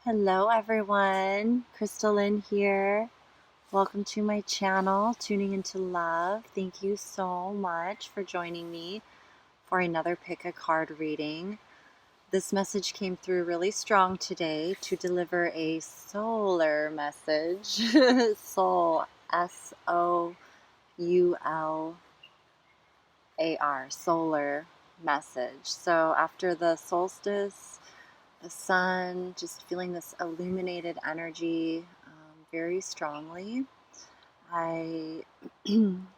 Hello everyone, Crystalline here. Welcome to my channel, Tuning into Love. Thank you so much for joining me for another pick a card reading. This message came through really strong today to deliver a SOULar message. Soul, SOULar, SOULar message. So after the solstice, the sun, just feeling this illuminated energy very strongly, I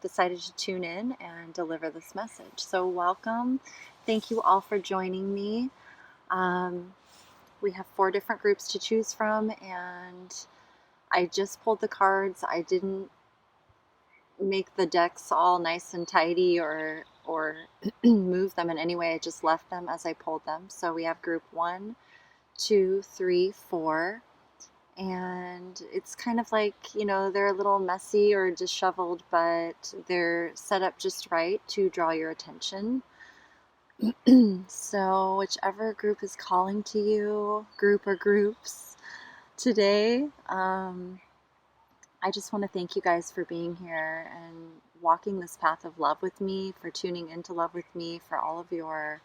decided to tune in and deliver this message. So welcome. Thank you all for joining me. We have 4 different groups to choose from, and I just pulled the cards. I didn't make the decks all nice and tidy or move them in any way. I just left them as I pulled them. So we have group 1, 2, 3, 4, and it's kind of like, they're a little messy or disheveled, but they're set up just right to draw your attention. So whichever group is calling to you, group or groups today, I just want to thank you guys for being here and walking this path of love with me, for tuning into love with me, for all of your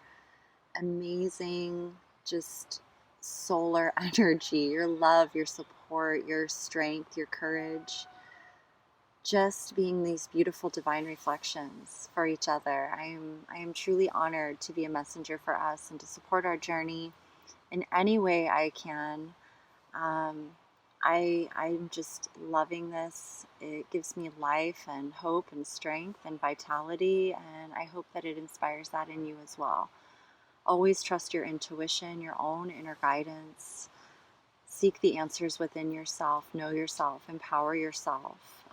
amazing, just SOULar energy, your love, your support, your strength, your courage, just being these beautiful divine reflections for each other. I am truly honored to be a messenger for us and to support our journey in any way I can. I'm just loving this. It gives me life and hope and strength and vitality, and I hope that it inspires that in you as well. Always trust your intuition, your own inner guidance. Seek the answers within yourself. Know yourself. Empower yourself.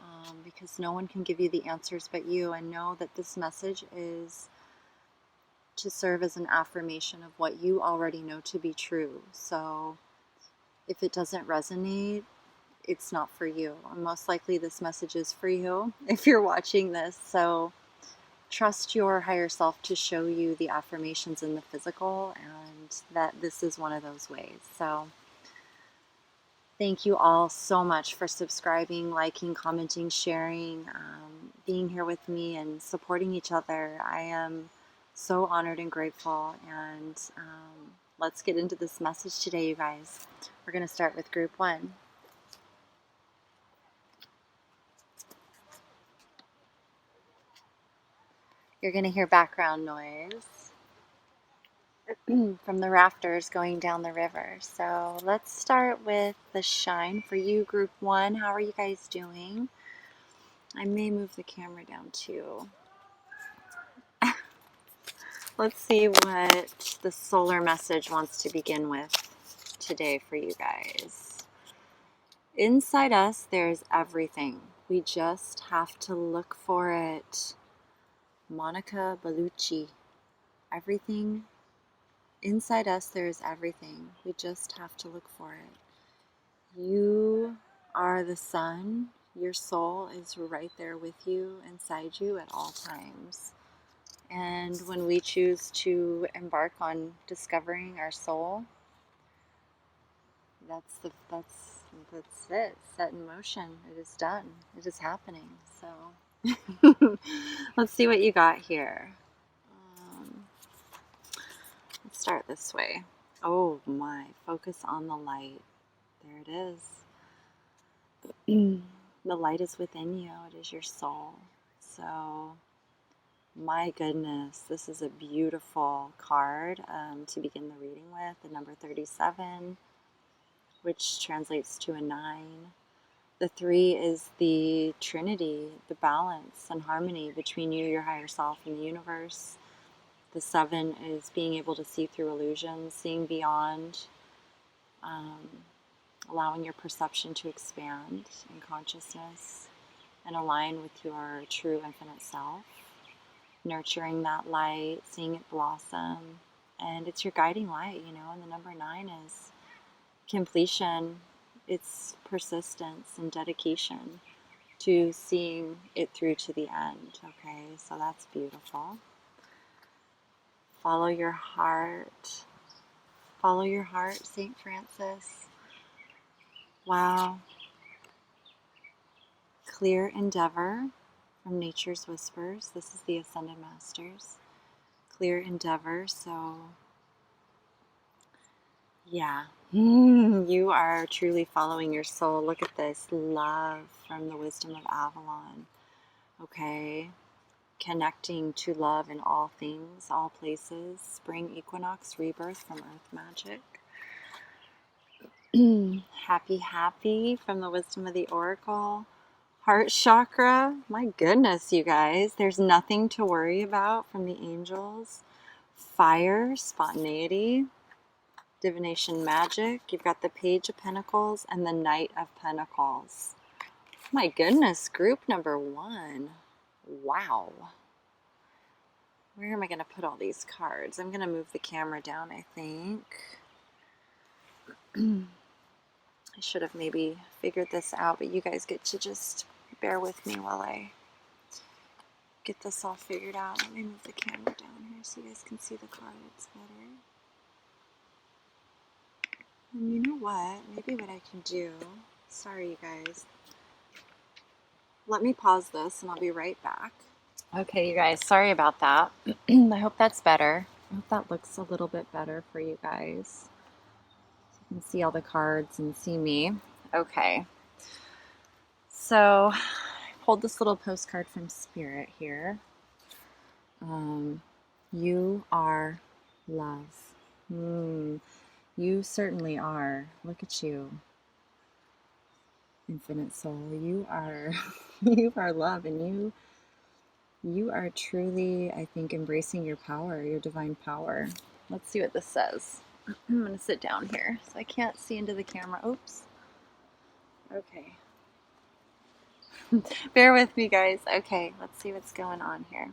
Because no one can give you the answers but you. And know that this message is to serve as an affirmation of what you already know to be true. So if it doesn't resonate, it's not for you. And most likely this message is for you if you're watching this. So trust your higher self to show you the affirmations in the physical, and that this is one of those ways. So thank you all so much for subscribing, liking, commenting, sharing, being here with me and supporting each other. I am so honored and grateful, and let's get into this message today, you guys. We're going to start with group 1. You're going to hear background noise from the rafters going down the river. So let's start with the shine for you, group 1. How are you guys doing? I may move the camera down too. Let's see what the SOULar message wants to begin with today for you guys. Inside us, there's everything. We just have to look for it. Monica Bellucci. Everything. Inside us, there's everything. We just have to look for it. You are the sun. Your soul is right there with you, inside you at all times. And when we choose to embark on discovering our soul, that's it. Set in motion. It is done. It is happening. So let's see what you got here. Let's start this way. Oh my, focus on the light. There it is. The light is within you. It is your soul. So, my goodness, this is a beautiful card to begin the reading with. The number 37, which translates to a 9. The 3 is the Trinity, the balance and harmony between you, your higher self, and the universe. The 7 is being able to see through illusions, seeing beyond, allowing your perception to expand in consciousness and align with your true infinite self, nurturing that light, seeing it blossom, and it's your guiding light, and the number 9 is completion. It's persistence and dedication to seeing it through to the end. Okay, so that's beautiful. Follow your heart. Follow your heart, St. Francis. Wow. Clear endeavor from Nature's Whispers. This is the Ascended Masters. Clear endeavor. So, yeah. You are truly following your soul. Look at this. Love from the wisdom of Avalon. Okay. Connecting to love in all things, all places. Spring equinox, rebirth from earth magic. Happy, happy from the wisdom of the oracle. Heart chakra. My goodness, you guys. There's nothing to worry about from the angels. Fire, spontaneity, divination magic. You've got the Page of Pentacles and the Knight of Pentacles. My goodness, group number 1. Wow. Where am I going to put all these cards? I'm going to move the camera down, I think. I should have maybe figured this out, but you guys get to just bear with me while I get this all figured out. Let me move the camera down here so you guys can see the cards better. And you know what? Maybe what I can do, sorry you guys, let me pause this and I'll be right back. Okay, you guys, sorry about that. I hope that's better. I hope that looks a little bit better for you guys. So you can see all the cards and see me. Okay. So I pulled this little postcard from Spirit here. You are love. You certainly are. Look at you. Infinite soul. You are you are love, and you are truly, I think, embracing your power, your divine power. Let's see what this says. I'm going to sit down here so I can't see into the camera. Oops. Okay. Bear with me, guys. Okay, let's see what's going on here.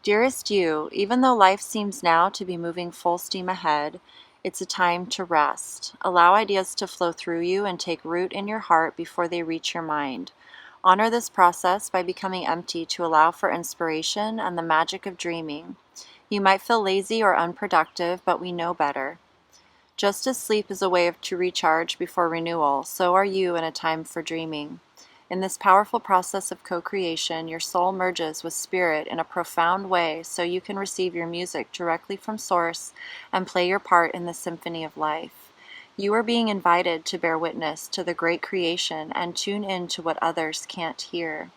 Dearest you, even though life seems now to be moving full steam ahead, it's a time to rest. Allow ideas to flow through you and take root in your heart before they reach your mind. Honor this process by becoming empty to allow for inspiration and the magic of dreaming. You might feel lazy or unproductive, but we know better. Just as sleep is a way to recharge before renewal, so are you in a time for dreaming. In this powerful process of co-creation, your soul merges with spirit in a profound way so you can receive your music directly from source and play your part in the symphony of life. You are being invited to bear witness to the great creation and tune in to what others can't hear.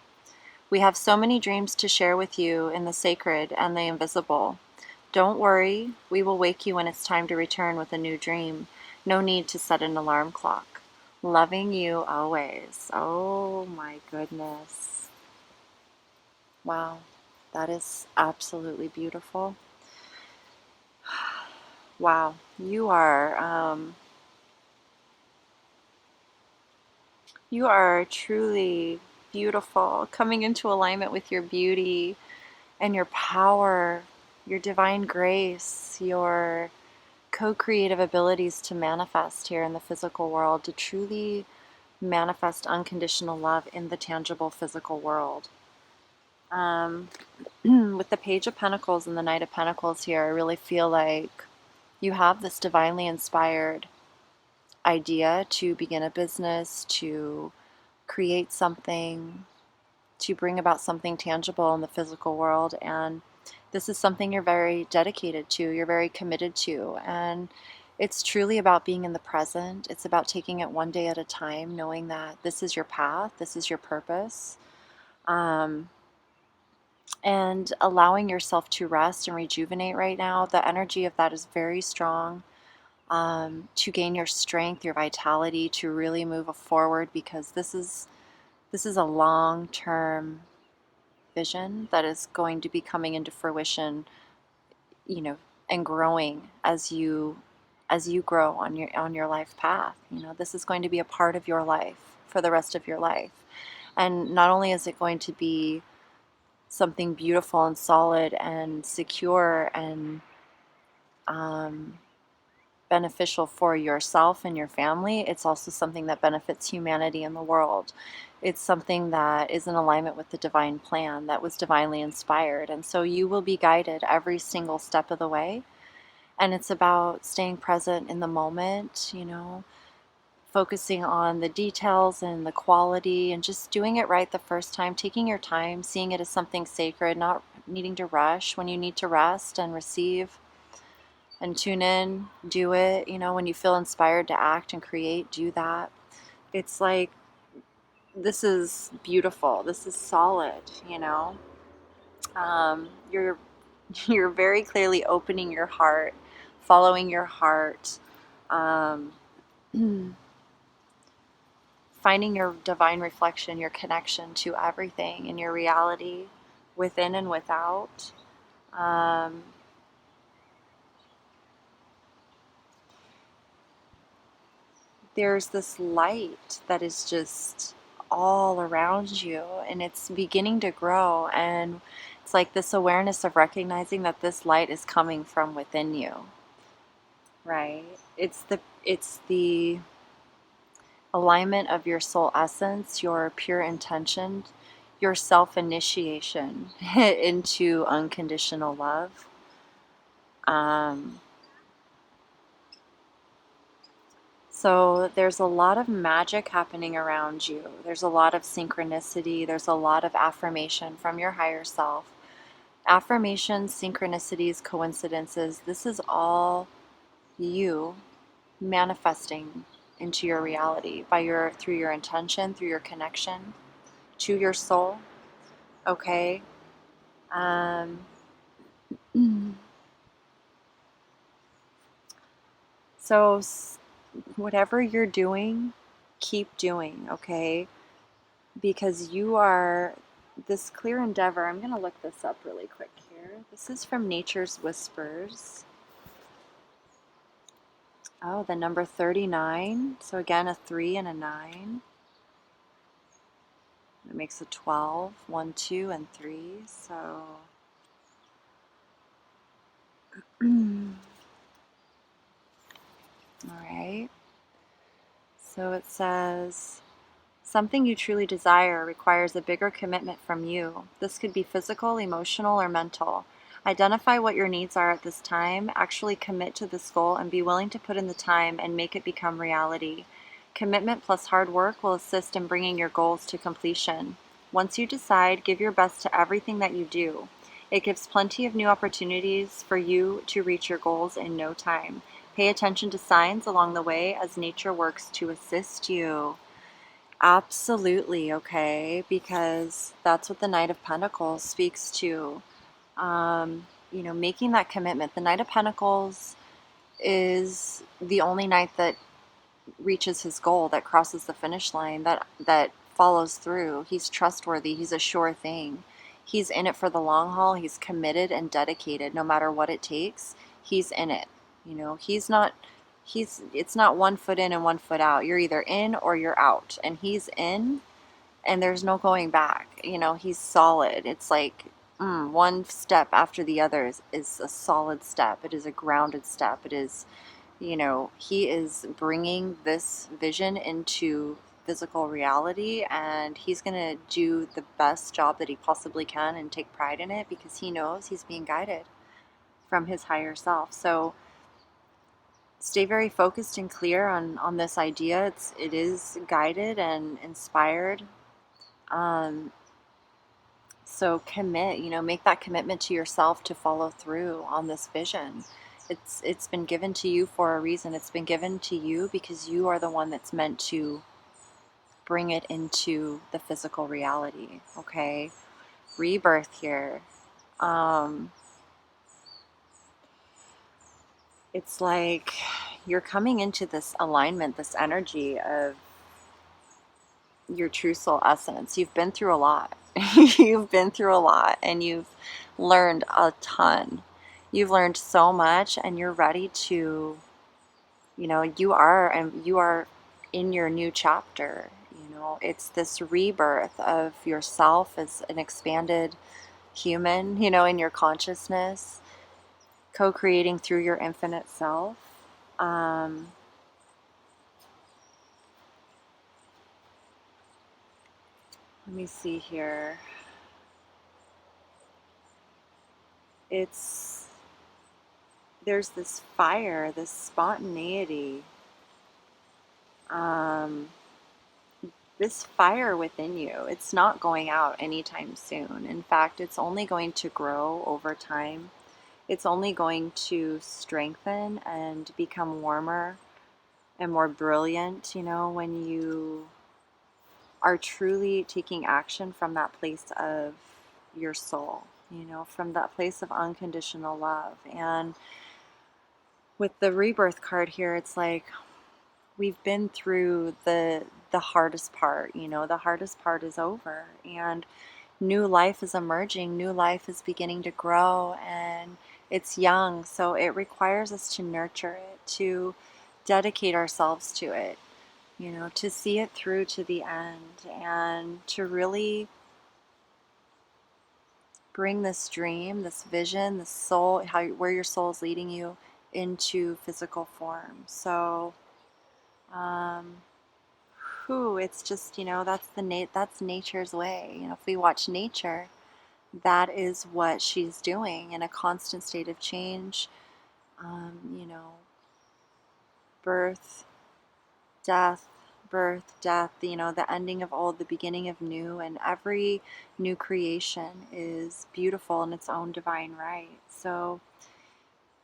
We have so many dreams to share with you in the sacred and the invisible. Don't worry, we will wake you when it's time to return with a new dream. No need to set an alarm clock. Loving you always. Oh my goodness. Wow, that is absolutely beautiful. Wow, you are truly beautiful, coming into alignment with your beauty and your power, your divine grace, your co-creative abilities to manifest here in the physical world, to truly manifest unconditional love in the tangible physical world. With the Page of Pentacles and the Knight of Pentacles here, I really feel like you have this divinely inspired idea to begin a business, to create something, to bring about something tangible in the physical world, and this is something you're very dedicated to, you're very committed to, and it's truly about being in the present. It's about taking it one day at a time, knowing that this is your path, this is your purpose, and allowing yourself to rest and rejuvenate right now. The energy of that is very strong, to gain your strength, your vitality, to really move forward, because this is a long-term vision that is going to be coming into fruition, and growing as you grow on your life path. This is going to be a part of your life for the rest of your life. And not only is it going to be something beautiful and solid and secure and beneficial for yourself and your family, it's also something that benefits humanity and the world. It's something that is in alignment with the divine plan that was divinely inspired. And so you will be guided every single step of the way. And it's about staying present in the moment, focusing on the details and the quality and just doing it right the first time, taking your time, seeing it as something sacred, not needing to rush when you need to rest and receive and tune in, do it. You know, when you feel inspired to act and create, do that. It's like, this is beautiful. This is solid, you know. You're you're very clearly opening your heart, following your heart, um, finding your divine reflection, your connection to everything in your reality, within and without. Um, there's this light that is just all around you, and it's beginning to grow, and it's like this awareness of recognizing that this light is coming from within you, right? It's the alignment of your soul essence, your pure intention, your self-initiation into unconditional love. So there's a lot of magic happening around you. There's a lot of synchronicity. There's a lot of affirmation from your higher self. Affirmations, synchronicities, coincidences, this is all you manifesting into your reality through your intention, through your connection to your soul. Okay. Um, so whatever you're doing, keep doing, okay? Because you are this clear endeavor. I'm going to look this up really quick here. This is from Nature's Whispers. Oh, the number 39. So again, a 3 and a 9. It makes a 12. 1, 2, and 3. So, all right. So it says, something you truly desire requires a bigger commitment from you. This could be physical, emotional, or mental. Identify what your needs are at this time, actually commit to this goal, and be willing to put in the time and make it become reality. Commitment plus hard work will assist in bringing your goals to completion. Once you decide, give your best to everything that you do. It gives plenty of new opportunities for you to reach your goals in no time. Pay attention to signs along the way as nature works to assist you. Absolutely, okay, because that's what the Knight of Pentacles speaks to. Making that commitment. The Knight of Pentacles is the only knight that reaches his goal, that crosses the finish line, that follows through. He's trustworthy. He's a sure thing. He's in it for the long haul. He's committed and dedicated. No matter what it takes, he's in it. It's not 1 foot in and 1 foot out. You're either in or you're out, and he's in, and there's no going back. He's solid. It's like one step after the other is a solid step. It is a grounded step. It is, he is bringing this vision into physical reality, and he's going to do the best job that he possibly can and take pride in it, because he knows he's being guided from his higher self. So stay very focused and clear on this idea. It is guided and inspired. So commit, make that commitment to yourself to follow through on this vision. It's been given to you for a reason. It's been given to you because you are the one that's meant to bring it into the physical reality. Okay, rebirth here. It's like you're coming into this alignment, this energy of your true soul essence. You've been through a lot. You've been through a lot, and you've learned a ton. You've learned so much, and you're ready to, you are in your new chapter. It's this rebirth of yourself as an expanded human, in your consciousness, co-creating through your infinite self. Let me see here. There's this fire, this spontaneity. This fire within you, it's not going out anytime soon. In fact, it's only going to grow over time. It's only going to strengthen and become warmer and more brilliant, when you are truly taking action from that place of your soul, from that place of unconditional love. And with the rebirth card here, it's like we've been through the hardest part, the hardest part is over, and new life is emerging, new life is beginning to grow, and it's young, so it requires us to nurture it, to dedicate ourselves to it, to see it through to the end, and to really bring this dream, this vision, this soul, where your soul is leading you into physical form. So it's just, that's nature's way. If we watch nature, that is what she's doing, in a constant state of change. Birth, death, birth, death, the ending of old, the beginning of new, and every new creation is beautiful in its own divine right. So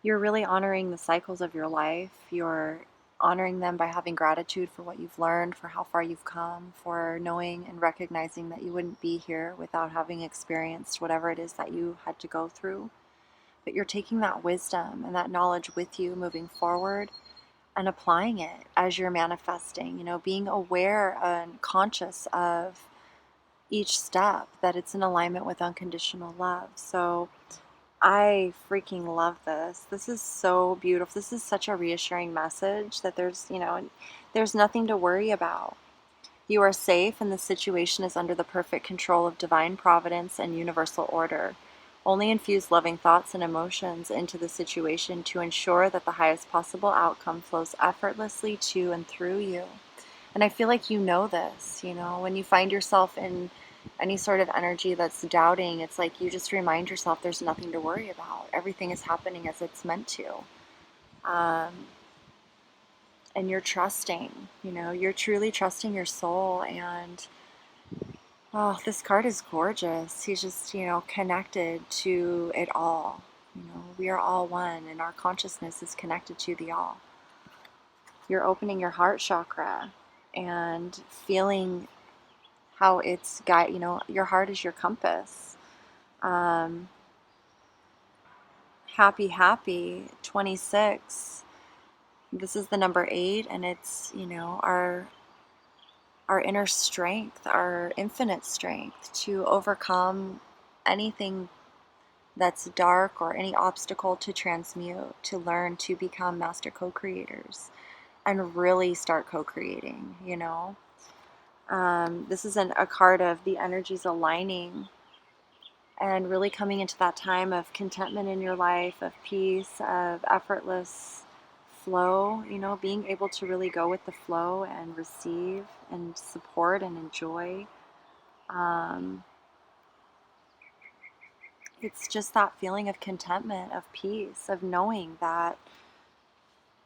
you're really honoring the cycles of your life. You're honoring them by having gratitude for what you've learned, for how far you've come, for knowing and recognizing that you wouldn't be here without having experienced whatever it is that you had to go through. But you're taking that wisdom and that knowledge with you moving forward and applying it as you're manifesting, being aware and conscious of each step, that it's in alignment with unconditional love. So I freaking love this. This is so beautiful. This is such a reassuring message that there's nothing to worry about. You are safe, and the situation is under the perfect control of divine providence and universal order. Only infuse loving thoughts and emotions into the situation to ensure that the highest possible outcome flows effortlessly to and through you. And I feel like this, when you find yourself in any sort of energy that's doubting, it's like you just remind yourself there's nothing to worry about. Everything is happening as it's meant to. And you're trusting, you're truly trusting your soul. And oh, this card is gorgeous. He's just, connected to it all. We are all one, and our consciousness is connected to the all. You're opening your heart chakra and feeling how it's your heart is your compass. Happy 26. This is the number 8, and it's, our inner strength, our infinite strength to overcome anything that's dark or any obstacle, to transmute, to learn, to become master co-creators and really start co-creating, This is a card of the energies aligning and really coming into that time of contentment in your life, of peace, of effortless flow, being able to really go with the flow and receive and support and enjoy. It's just that feeling of contentment, of peace, of knowing that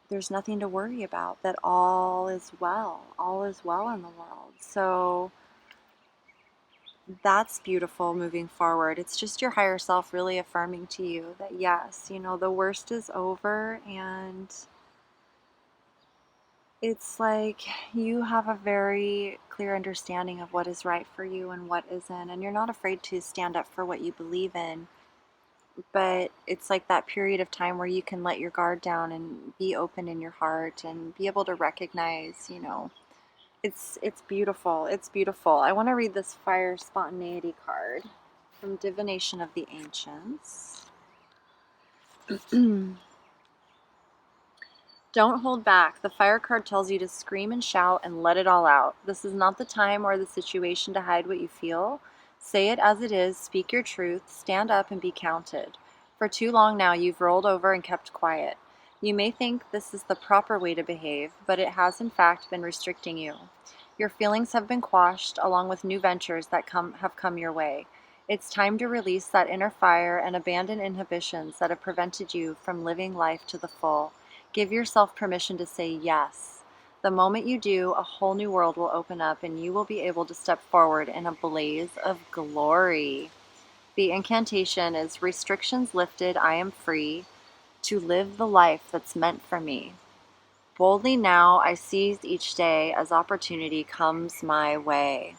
there's nothing to worry about, that all is well in the world. So that's beautiful moving forward. It's just your higher self really affirming to you that yes, the worst is over, and it's like you have a very clear understanding of what is right for you and what isn't, and you're not afraid to stand up for what you believe in. But it's like that period of time where you can let your guard down and be open in your heart and be able to recognize, it's beautiful. It's beautiful. I want to read this Fire Spontaneity card from Divination of the Ancients. Don't hold back. The fire card tells you to scream and shout and let it all out. This is not the time or the situation to hide what you feel. Say it as it is, speak your truth, stand up and be counted. For too long now you've rolled over and kept quiet. You may think this is the proper way to behave, but it has in fact been restricting you. Your feelings have been quashed along with new ventures that have come your way. It's time to release that inner fire and abandon inhibitions that have prevented you from living life to the full. Give yourself permission to say yes. The moment you do, a whole new world will open up and you will be able to step forward in a blaze of glory. The incantation is restrictions lifted, I am free to live the life that's meant for me. Boldly now I seize each day as opportunity comes my way.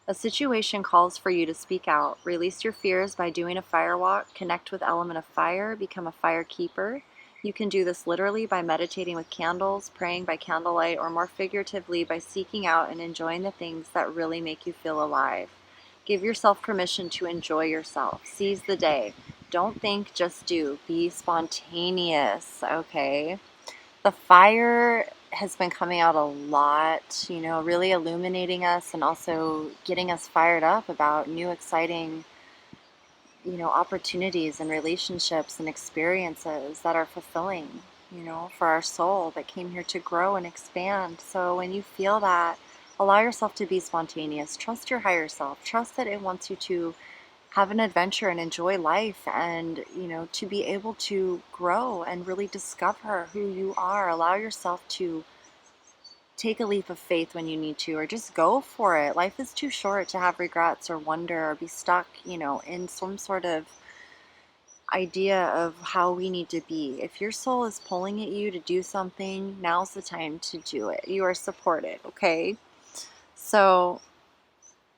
A situation calls for you to speak out. Release your fears by doing a fire walk, connect with element of fire, become a fire keeper. You can do this literally by meditating with candles, praying by candlelight, or more figuratively by seeking out and enjoying the things that really make you feel alive. Give yourself permission to enjoy yourself. Seize the day. Don't think, just do. Be spontaneous, okay? The fire has been coming out a lot, you know, really illuminating us and also getting us fired up about new, exciting, you know, opportunities and relationships and experiences that are fulfilling, you know, for our soul that came here to grow and expand. So when you feel that, allow yourself to be spontaneous. Trust your higher self. Trust that it wants you to have an adventure and enjoy life, and you know, to be able to grow and really discover who you are. Allow yourself to take a leap of faith when you need to, or just go for it. Life is too short to have regrets or wonder or be stuck, you know, in some sort of idea of how we need to be. If your soul is pulling at you to do something, now's the time to do it. You are supported, okay? So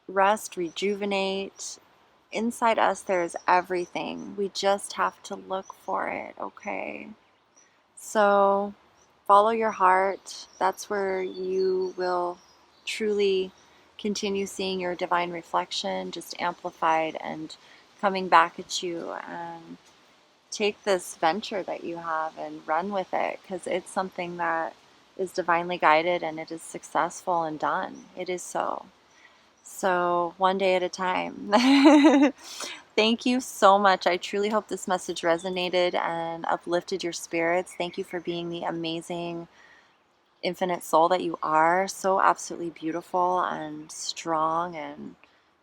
rest, rejuvenate. Inside us, there is everything. We just have to look for it, okay? So follow your heart. That's where you will truly continue seeing your divine reflection, just amplified and coming back at you. And take this venture that you have and run with it, because it's something that is divinely guided and it is successful and done. It is so. So one day at a time. Thank you so much. I truly hope this message resonated and uplifted your spirits. Thank you for being the amazing infinite soul that you are. So absolutely beautiful and strong and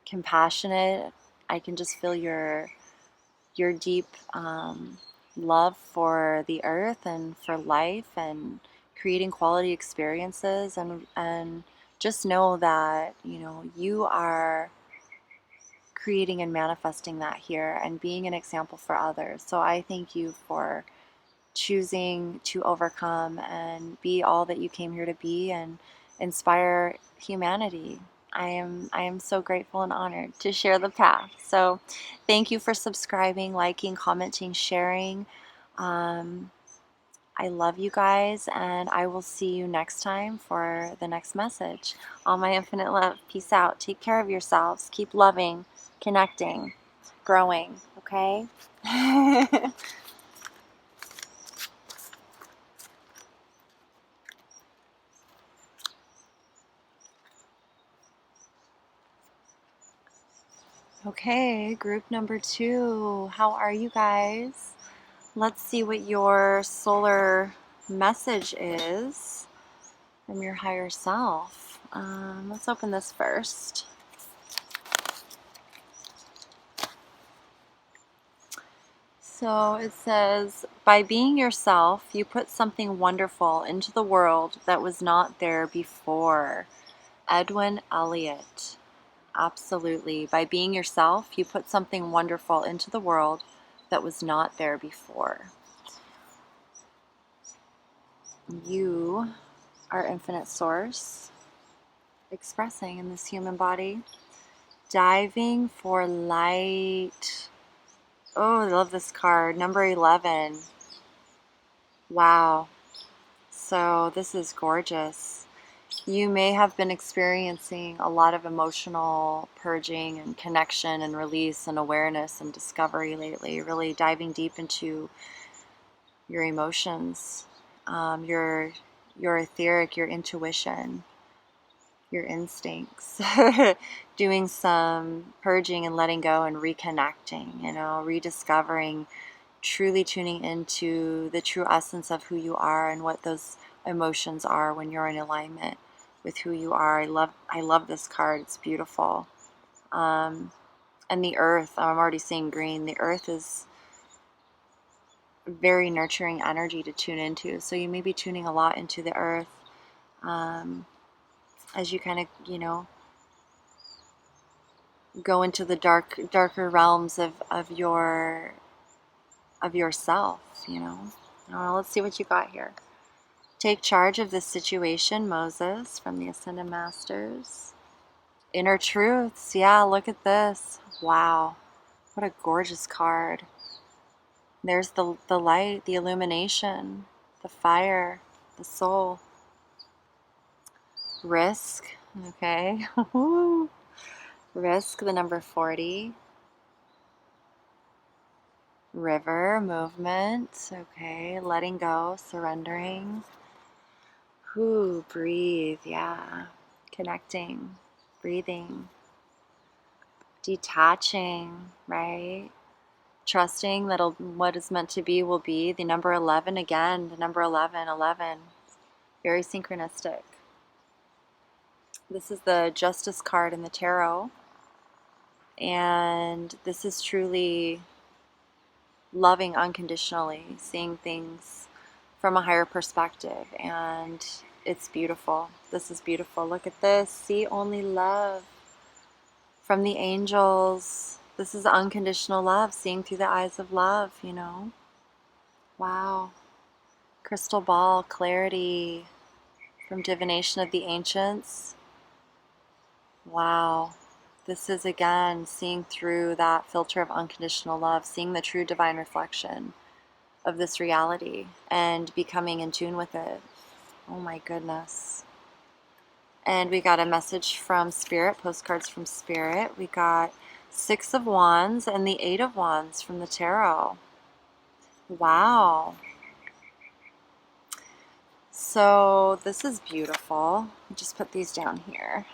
compassionate. I can just feel your deep love for the earth and for life and creating quality experiences, and just know that, you know, you are creating and manifesting that here and being an example for others. So I thank you for choosing to overcome and be all that you came here to be and inspire humanity. I am so grateful and honored to share the path. So thank you for subscribing, liking, commenting, sharing. I love you guys, and I will see you next time for the next message. All my infinite love. Peace out. Take care of yourselves. Keep loving, connecting, growing, okay? Okay, group number 2. How are you guys? Let's see what your solar message is from your higher self. Let's open this first. So it says, by being yourself, you put something wonderful into the world that was not there before. Edwin Elliot. Absolutely. By being yourself, you put something wonderful into the world that was not there before. You are infinite source, expressing in this human body, diving for light. Oh, I love this card. Number 11. Wow. So this is gorgeous. You may have been experiencing a lot of emotional purging and connection and release and awareness and discovery lately, really diving deep into your emotions, your etheric, your intuition, your instincts, doing some purging and letting go and reconnecting, you know, rediscovering, truly tuning into the true essence of who you are and what those emotions are when you're in alignment with who you are. I love this card. It's beautiful. And the earth, I'm already seeing green. The earth is very nurturing energy to tune into. So you may be tuning a lot into the earth, as you kind of, go into the darker realms of yourself, let's see what you got here. Take charge of this situation, Moses, from the Ascended Masters. Inner truths. Yeah, look at this. Wow. What a gorgeous card. There's the light, the illumination, the fire, the soul. Risk. Okay. Risk, the number 40. River, movement. Okay. Letting go, surrendering. Breathe. Yeah. Connecting, breathing, detaching, right? Trusting that what is meant to be will be. The number 11 again, the number 11, 11. Very synchronistic. This is the Justice card in the tarot. And this is truly loving unconditionally, seeing things from a higher perspective. And it's beautiful. This is beautiful. Look at this. See only love from the angels. This is unconditional love, seeing through the eyes of love, Wow. Crystal ball, clarity from divination of the ancients. Wow. This is, again, seeing through that filter of unconditional love, seeing the true divine reflection of this reality and becoming in tune with it. Oh my goodness. And we got a message from Spirit, postcards from Spirit. We got 6 of Wands and the 8 of Wands from the tarot. Wow. So this is beautiful. Just put these down here.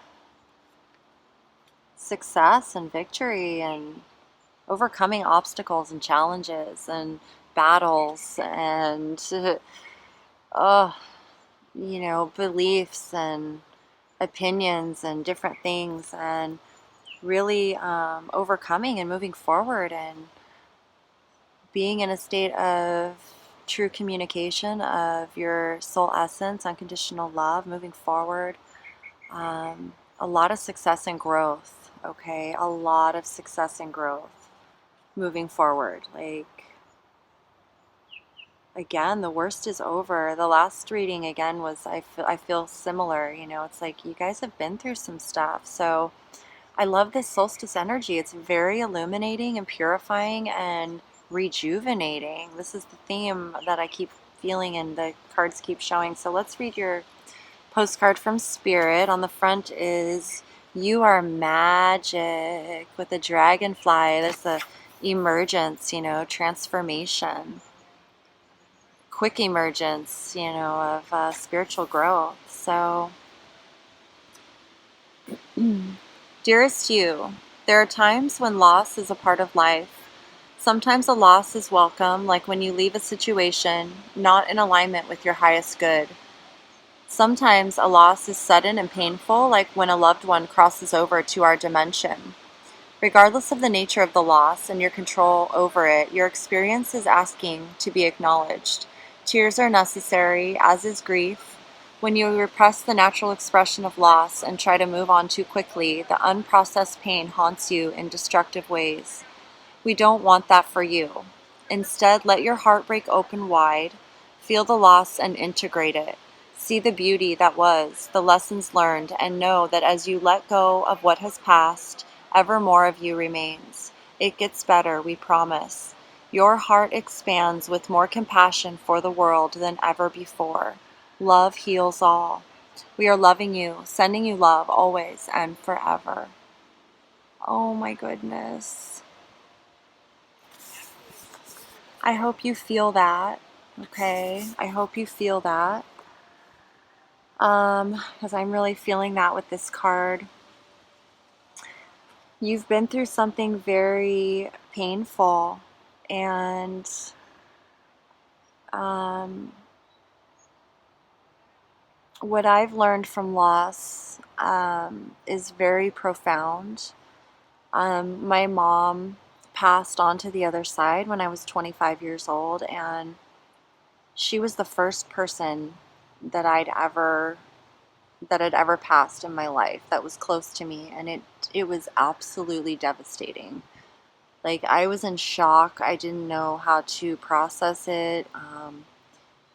Success and victory and overcoming obstacles and challenges and battles and beliefs and opinions and different things, and really overcoming and moving forward and being in a state of true communication of your soul essence, unconditional love, moving forward. A lot of success and growth, okay? A lot of success and growth moving forward. Again, the worst is over. The last reading, again, was, I feel similar, it's like you guys have been through some stuff. So I love this solstice energy. It's very illuminating and purifying and rejuvenating. This is the theme that I keep feeling and the cards keep showing. So let's read your postcard from Spirit. On the front is "You are magic" with a dragonfly. That's the emergence, transformation, quick emergence, of spiritual growth. So, dearest you, there are times when loss is a part of life. Sometimes a loss is welcome, like when you leave a situation not in alignment with your highest good. Sometimes a loss is sudden and painful, like when a loved one crosses over to our dimension. Regardless of the nature of the loss and your control over it, your experience is asking to be acknowledged. Tears are necessary, as is grief. When you repress the natural expression of loss and try to move on too quickly, the unprocessed pain haunts you in destructive ways. We don't want that for you. Instead, let your heart break open wide, feel the loss and integrate it. See the beauty that was, the lessons learned, and know that as you let go of what has passed, ever more of you remains. It gets better, we promise. Your heart expands with more compassion for the world than ever before. Love heals all. We are loving you, sending you love always and forever. Oh my goodness. I hope you feel that, okay? I hope you feel that. Because I'm really feeling that with this card. You've been through something very painful, and what I've learned from loss is very profound. My mom passed on to the other side when I was 25 years old, and she was the first person that I'd ever that had ever passed in my life that was close to me, and it was absolutely devastating. Like, I was in shock. I didn't know how to process it.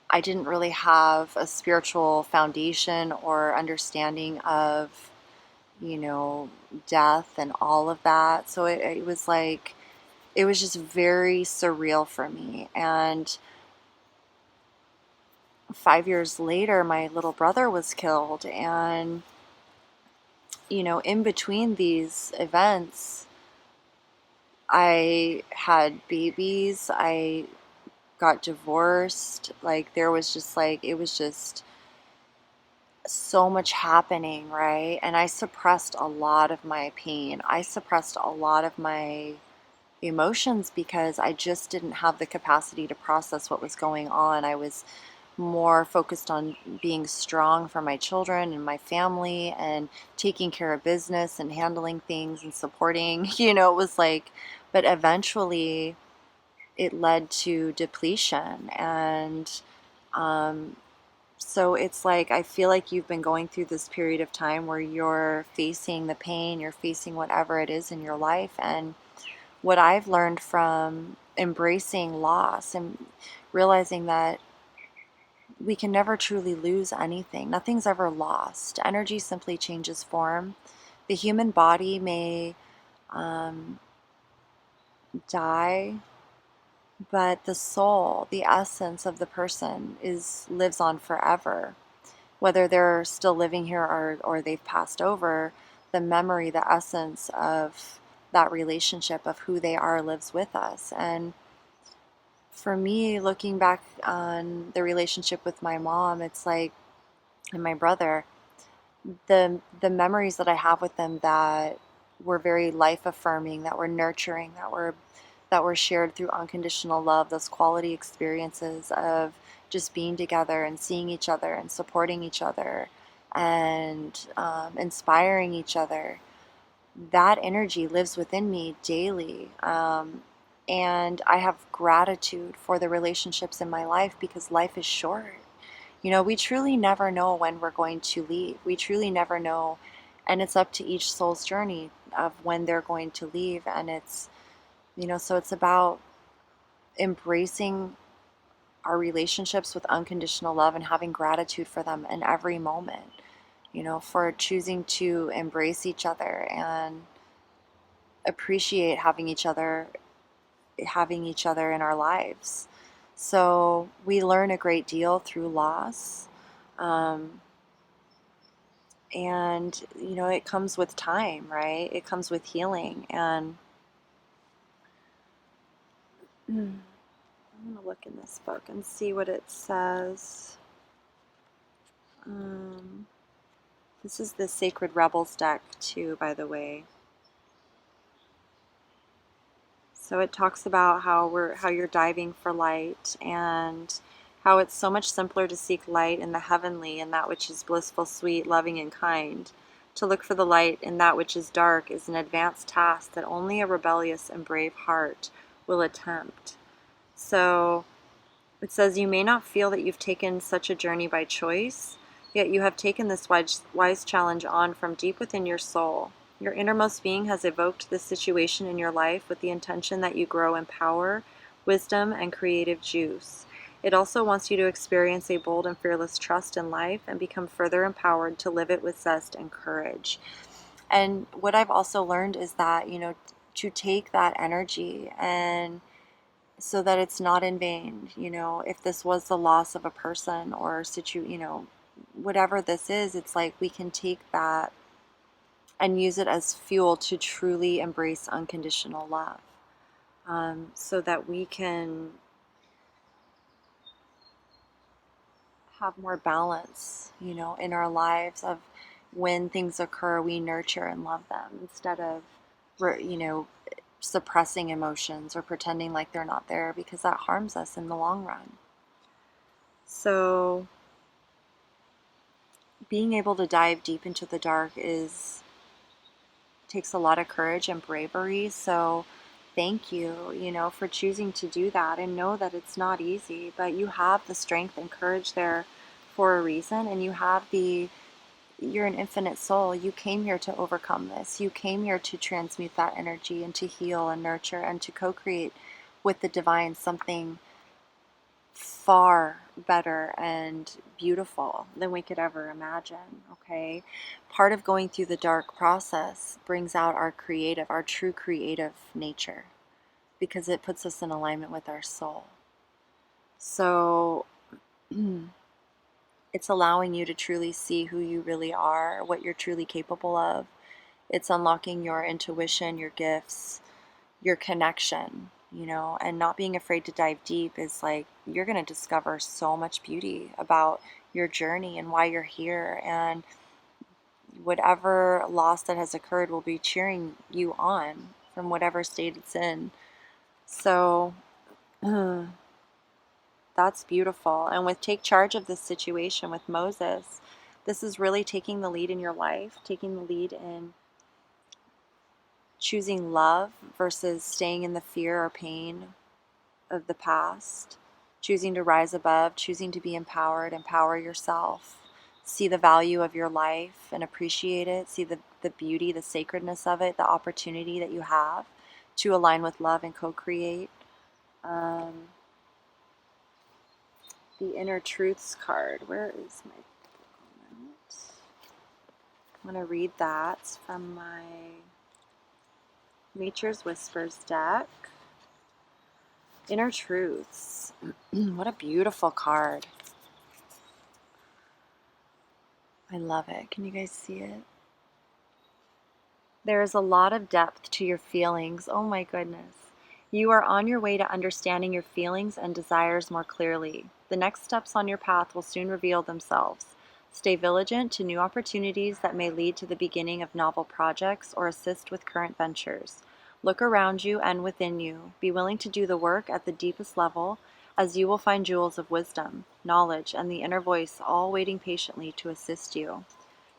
I didn't really have a spiritual foundation or understanding of, death and all of that. So it was like, it was just very surreal for me. And 5 years later, my little brother was killed. And, in between these events, I had babies. I got divorced. Like, there was just like, it was just so much happening, right? And I suppressed a lot of my pain. I suppressed a lot of my emotions because I just didn't have the capacity to process what was going on. I was more focused on being strong for my children and my family and taking care of business and handling things and supporting, it was like, but eventually it led to depletion. And so it's like, I feel like you've been going through this period of time where you're facing the pain, you're facing whatever it is in your life. And what I've learned from embracing loss and realizing that we can never truly lose anything. Nothing's ever lost. Energy simply changes form. The human body may die, but the soul, the essence of the person lives on forever. Whether they're still living here or they've passed over, the memory, the essence of that relationship of who they are lives with us. And for me, looking back on the relationship with my mom, it's like, and my brother, the memories that I have with them that were very life affirming, that were nurturing, that were shared through unconditional love, those quality experiences of just being together and seeing each other and supporting each other and inspiring each other. That energy lives within me daily. And I have gratitude for the relationships in my life because life is short. We truly never know when we're going to leave. We truly never know. And it's up to each soul's journey of when they're going to leave. And it's, so it's about embracing our relationships with unconditional love and having gratitude for them in every moment, for choosing to embrace each other and appreciate having each other in our lives. So we learn a great deal through loss. And, it comes with time, right? It comes with healing. And I'm going to look in this book and see what it says. This is the Sacred Rebels deck too, by the way. So it talks about how you're diving for light and how it's so much simpler to seek light in the heavenly and that which is blissful, sweet, loving, and kind. To look for the light in that which is dark is an advanced task that only a rebellious and brave heart will attempt. So it says, you may not feel that you've taken such a journey by choice, yet you have taken this wise challenge on from deep within your soul. Your innermost being has evoked this situation in your life with the intention that you grow in power, wisdom, and creative juice. It also wants you to experience a bold and fearless trust in life and become further empowered to live it with zest and courage. And what I've also learned is that, to take that energy and so that it's not in vain, if this was the loss of a person or whatever this is, it's like we can take that and use it as fuel to truly embrace unconditional love, so that we can have more balance, in our lives of when things occur, we nurture and love them instead of, suppressing emotions or pretending like they're not there, because that harms us in the long run. So being able to dive deep into the dark takes a lot of courage and bravery. So thank you, for choosing to do that, and know that it's not easy, but you have the strength and courage there for a reason, and you have the you're an infinite soul. You came here to overcome this. You came here to transmute that energy and to heal and nurture and to co-create with the divine something far better and beautiful than we could ever imagine, okay? Part of going through the dark process brings out our creative, our true creative nature, because it puts us in alignment with our soul. So it's allowing you to truly see who you really are, what you're truly capable of. It's unlocking your intuition, your gifts, your connection, and not being afraid to dive deep is like, you're going to discover so much beauty about your journey and why you're here. And whatever loss that has occurred will be cheering you on from whatever state it's in. So that's beautiful. And with take charge of this situation with Moses, this is really taking the lead in your life, taking the lead in choosing love versus staying in the fear or pain of the past, choosing to rise above, choosing to be empowered, empower yourself, see the value of your life and appreciate it, see the beauty, the sacredness of it, the opportunity that you have to align with love and co-create. The Inner Truths card. Where is my book on that? I'm going to read that from my Nature's Whispers deck. Inner Truths. What a beautiful card. I love it. Can you guys see it? There is a lot of depth to your feelings. Oh my goodness. You are on your way to understanding your feelings and desires more clearly. The next steps on your path will soon reveal themselves. Stay vigilant to new opportunities that may lead to the beginning of novel projects or assist with current ventures. Look around you and within you. Be willing to do the work at the deepest level, as you will find jewels of wisdom, knowledge, and the inner voice all waiting patiently to assist you.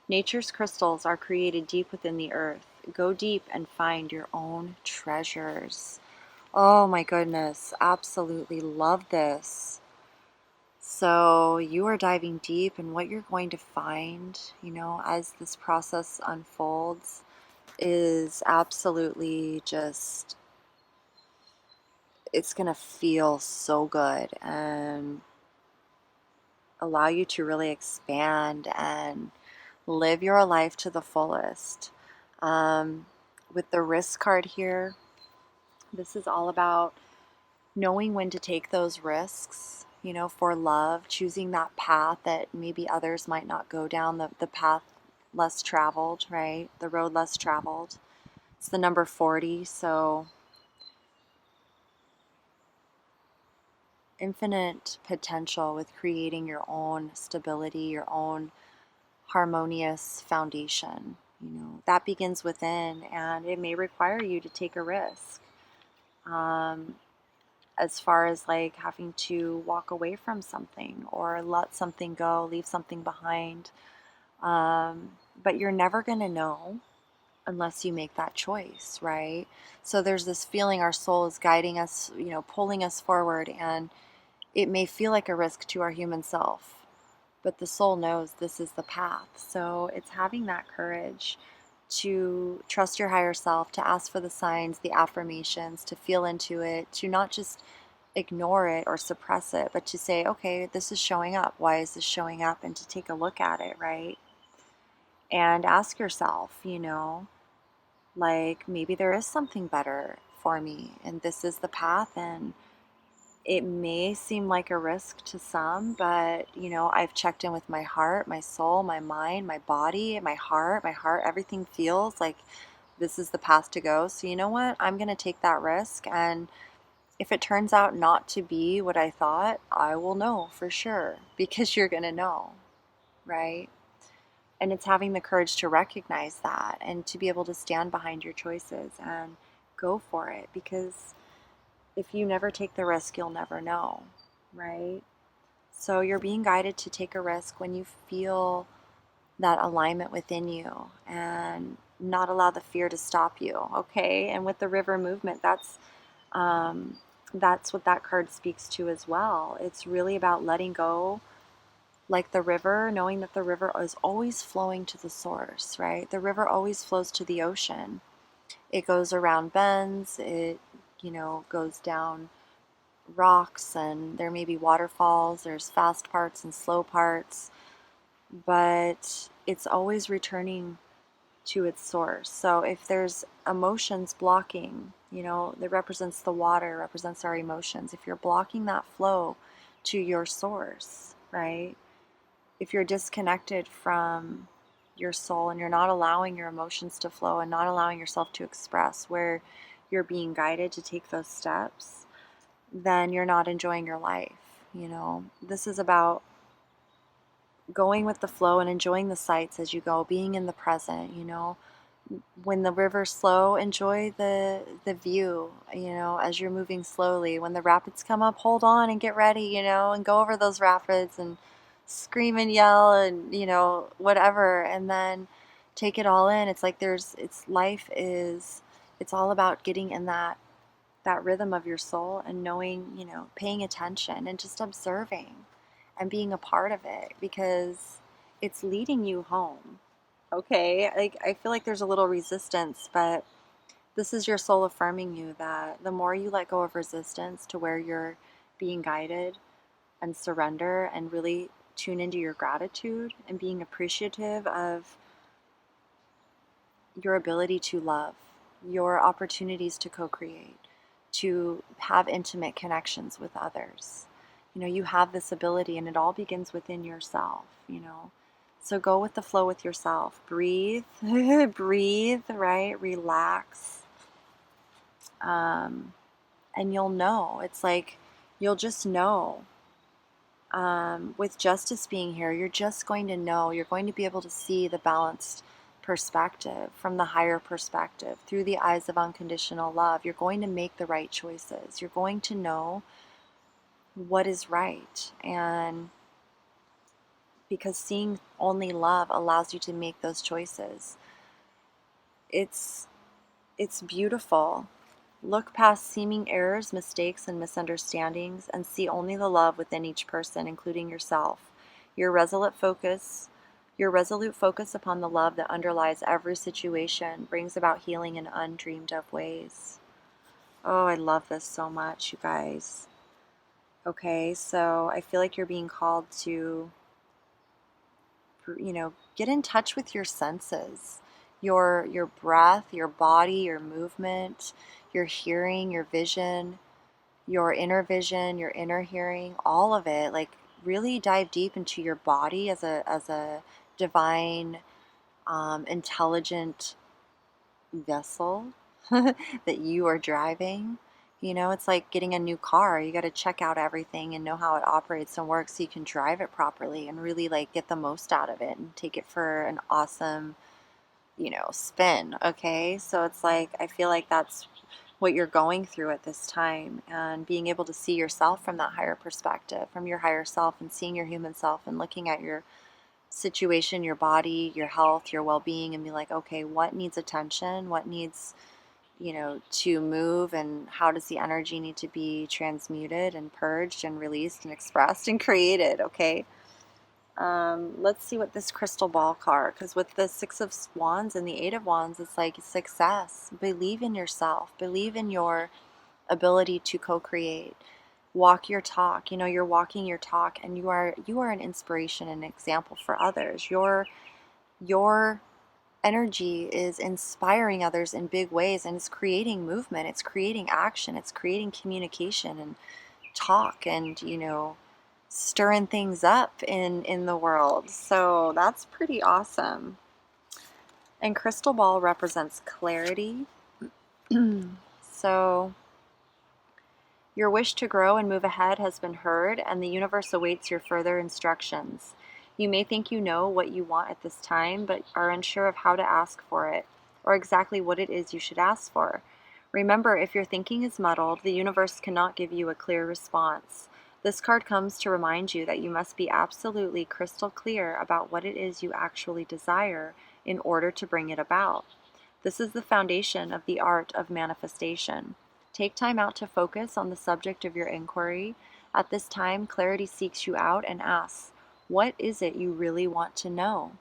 Nature's crystals are created deep within the earth. Go deep and find your own treasures. Oh my goodness, absolutely love this. So you are diving deep, and what you're going to find, as this process unfolds is absolutely just, it's going to feel so good and allow you to really expand and live your life to the fullest. With the risk card here, this is all about knowing when to take those risks, for love, choosing that path that maybe others might not go down, the path less traveled, right? The road less traveled. It's the number 40, so infinite potential with creating your own stability, your own harmonious foundation. That begins within, and it may require you to take a risk. As far as like having to walk away from something or let something go, leave something behind. But you're never going to know unless you make that choice, right? So there's this feeling our soul is guiding us, pulling us forward, and it may feel like a risk to our human self, but the soul knows this is the path. So it's having that courage to trust your higher self, to ask for the signs, the affirmations, to feel into it, to not just ignore it or suppress it, but to say, okay, this is showing up. Why is this showing up? And to take a look at it, right? And ask yourself, like, maybe there is something better for me, and this is the path, and it may seem like a risk to some, but I've checked in with my heart, my soul, my mind, my body, my heart, everything feels like this is the path to go. So you know what? I'm going to take that risk, and if it turns out not to be what I thought, I will know for sure, because you're going to know, right? And it's having the courage to recognize that and to be able to stand behind your choices and go for it, because if you never take the risk, you'll never know, right? So you're being guided to take a risk when you feel that alignment within you, and not allow the fear to stop you, okay? And with the river movement, that's what that card speaks to as well. It's really about letting go like the river, knowing that the river is always flowing to the source, right? The river always flows to the ocean. It goes around bends, it, goes down rocks, and there may be waterfalls, there's fast parts and slow parts, but it's always returning to its source. So if there's emotions blocking, that represents the water, represents our emotions. If you're blocking that flow to your source, right? If you're disconnected from your soul and you're not allowing your emotions to flow and not allowing yourself to express where you're being guided to take those steps, then you're not enjoying your life. This is about going with the flow and enjoying the sights as you go, being in the present. When the river's slow, enjoy the view, as you're moving slowly. When the rapids come up, hold on and get ready, and go over those rapids and scream and yell and, whatever, and then take it all in. It's like it's all about getting in that rhythm of your soul and knowing, paying attention and just observing and being a part of it, because it's leading you home. Okay, like I feel like there's a little resistance, but this is your soul affirming you that the more you let go of resistance to where you're being guided and surrender and really tune into your gratitude and being appreciative of your ability to love, your opportunities to co-create, to have intimate connections with others. You have this ability, and it all begins within yourself, So go with the flow with yourself. Breathe, breathe, right? Relax. And you'll know. It's like you'll just know. With justice being here, you're just going to know. You're going to be able to see the balanced perspective, from the higher perspective, through the eyes of unconditional love. You're going to make the right choices. You're going to know what is right. And because seeing only love allows you to make those choices. It's beautiful. Look past seeming errors, mistakes, and misunderstandings and see only the love within each person, including yourself. Your resolute focus upon the love that underlies every situation brings about healing in undreamed of ways. Oh, I love this so much, you guys. Okay, so I feel like you're being called to, get in touch with your senses, your breath, your body, your movement, your hearing, your vision, your inner hearing, all of it. Like really dive deep into your body as a divine, intelligent vessel that you are driving. It's like getting a new car. You got to check out everything and know how it operates and works so you can drive it properly and really like get the most out of it and take it for an awesome, spin. Okay. So it's like, I feel like that's what you're going through at this time, and being able to see yourself from that higher perspective, from your higher self, and seeing your human self and looking at your situation, your body, your health, your well-being, and be like, okay, what needs attention? What needs, to move, and how does the energy need to be transmuted and purged and released and expressed and created? Okay. Let's see what this crystal ball card, because with the Six of Wands and the Eight of Wands, it's like success. Believe in yourself. Believe in your ability to co-create. Walk your talk. You're walking your talk, and you are an inspiration and example for others. Your energy is inspiring others in big ways, and it's creating movement. It's creating action. It's creating communication and talk, and stirring things up in the world. So that's pretty awesome. And crystal ball represents clarity. So your wish to grow and move ahead has been heard, and the universe awaits your further instructions. You may think you know what you want at this time, but are unsure of how to ask for it, or exactly what it is you should ask for. Remember, if your thinking is muddled, the universe cannot give you a clear response. This card comes to remind you that you must be absolutely crystal clear about what it is you actually desire in order to bring it about. This is the foundation of the art of manifestation. Take time out to focus on the subject of your inquiry. At this time, clarity seeks you out and asks, What is it you really want to know?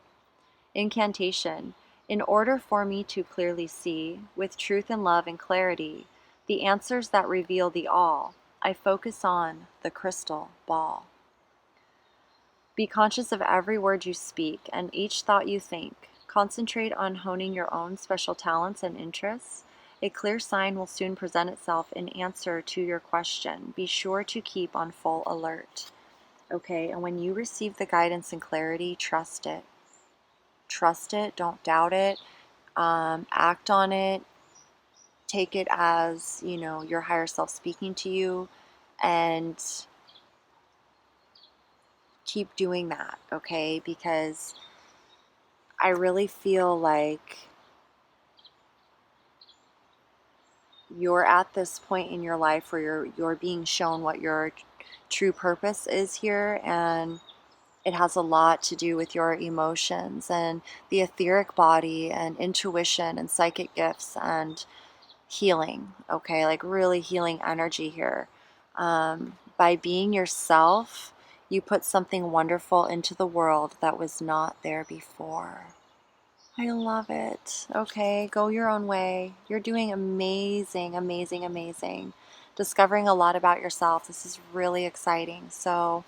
Incantation. In order for me to clearly see, with truth and love and clarity, the answers that reveal the all, I focus on the crystal ball. Be conscious of every word you speak and each thought you think. Concentrate on honing your own special talents and interests. A clear sign will soon present itself in answer to your question. Be sure to keep on full alert. Okay, and when you receive the guidance and clarity, trust it. Trust it, don't doubt it, act on it, take it as, your higher self speaking to you, and keep doing that, okay? Because I really feel like you're at this point in your life where you're being shown what your true purpose is here, and it has a lot to do with your emotions and the etheric body and intuition and psychic gifts and healing, okay? Like really healing energy here. By being yourself, you put something wonderful into the world that was not there before. I love it. Okay, go your own way. You're doing amazing, amazing, amazing. Discovering a lot about yourself. This is really exciting. So,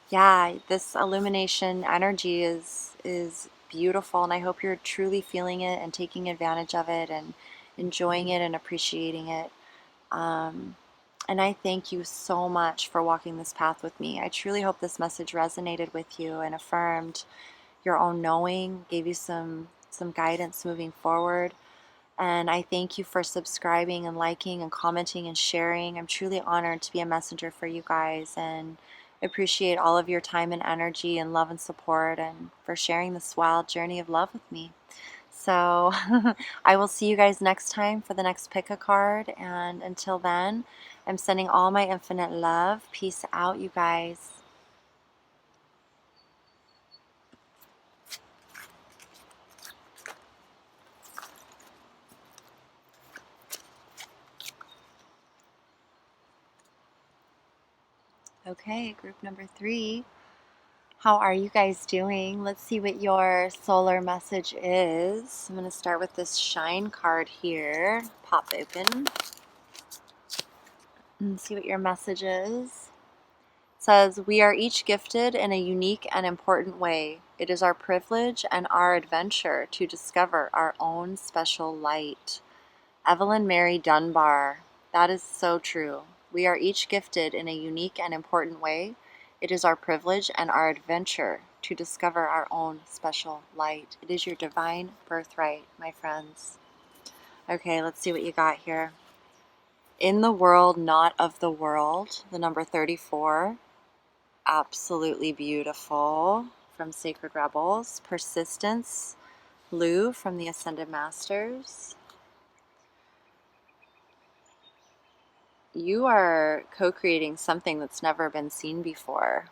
yeah, this illumination energy is beautiful, and I hope you're truly feeling it and taking advantage of it and enjoying it and appreciating it. And I thank you so much for walking this path with me. I truly hope this message resonated with you and affirmed your own knowing, gave you some guidance moving forward. And I thank you for subscribing and liking and commenting and sharing. I'm truly honored to be a messenger for you guys, and appreciate all of your time and energy and love and support, and for sharing this wild journey of love with me. So I will see you guys next time for the next pick a card. And until then, I'm sending all my infinite love. Peace out, you guys. Okay, group number 3. How are you guys doing? Let's see what your solar message is. I'm going to start with this shine card here. Pop open and see what your message is. It says, we are each gifted in a unique and important way. It is our privilege and our adventure to discover our own special light. Evelyn Mary Dunbar. That is so true. We are each gifted in a unique and important way. It is our privilege and our adventure to discover our own special light. It is your divine birthright, my friends. Okay, let's see what you got here. In the world, not of the world, the number 34. Absolutely beautiful from Sacred Rebels. Persistence, Lou from the Ascended Masters. You are co-creating something that's never been seen before.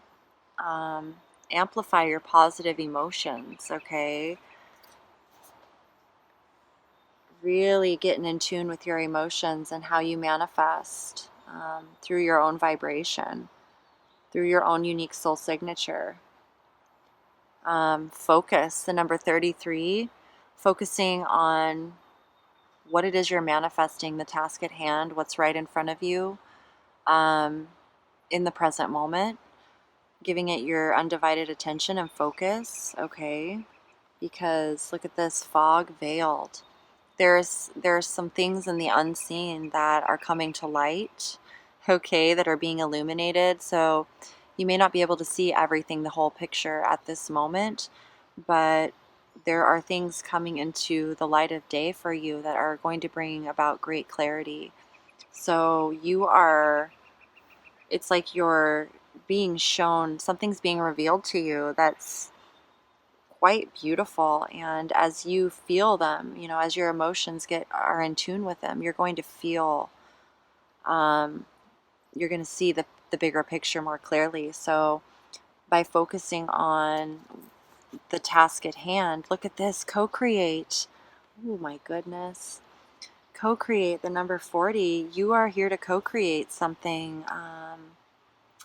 Amplify your positive emotions, okay? Really getting in tune with your emotions and how you manifest through your own vibration, through your own unique soul signature. Focus, the number 33, focusing on what it is you're manifesting, the task at hand, what's right in front of you in the present moment. Giving it your undivided attention and focus, okay? Because look at this, fog veiled. There's some things in the unseen that are coming to light, okay, that are being illuminated. So you may not be able to see everything, the whole picture at this moment, but there are things coming into the light of day for you that are going to bring about great clarity. So it's like you're being shown, something's being revealed to you that's quite beautiful, and as you feel them, as your emotions are in tune with them, you're going to feel you're going to see the bigger picture more clearly. So by focusing on the task at hand, look at this, co-create. Oh my goodness. Co-create, the number 40. You are here to co-create something.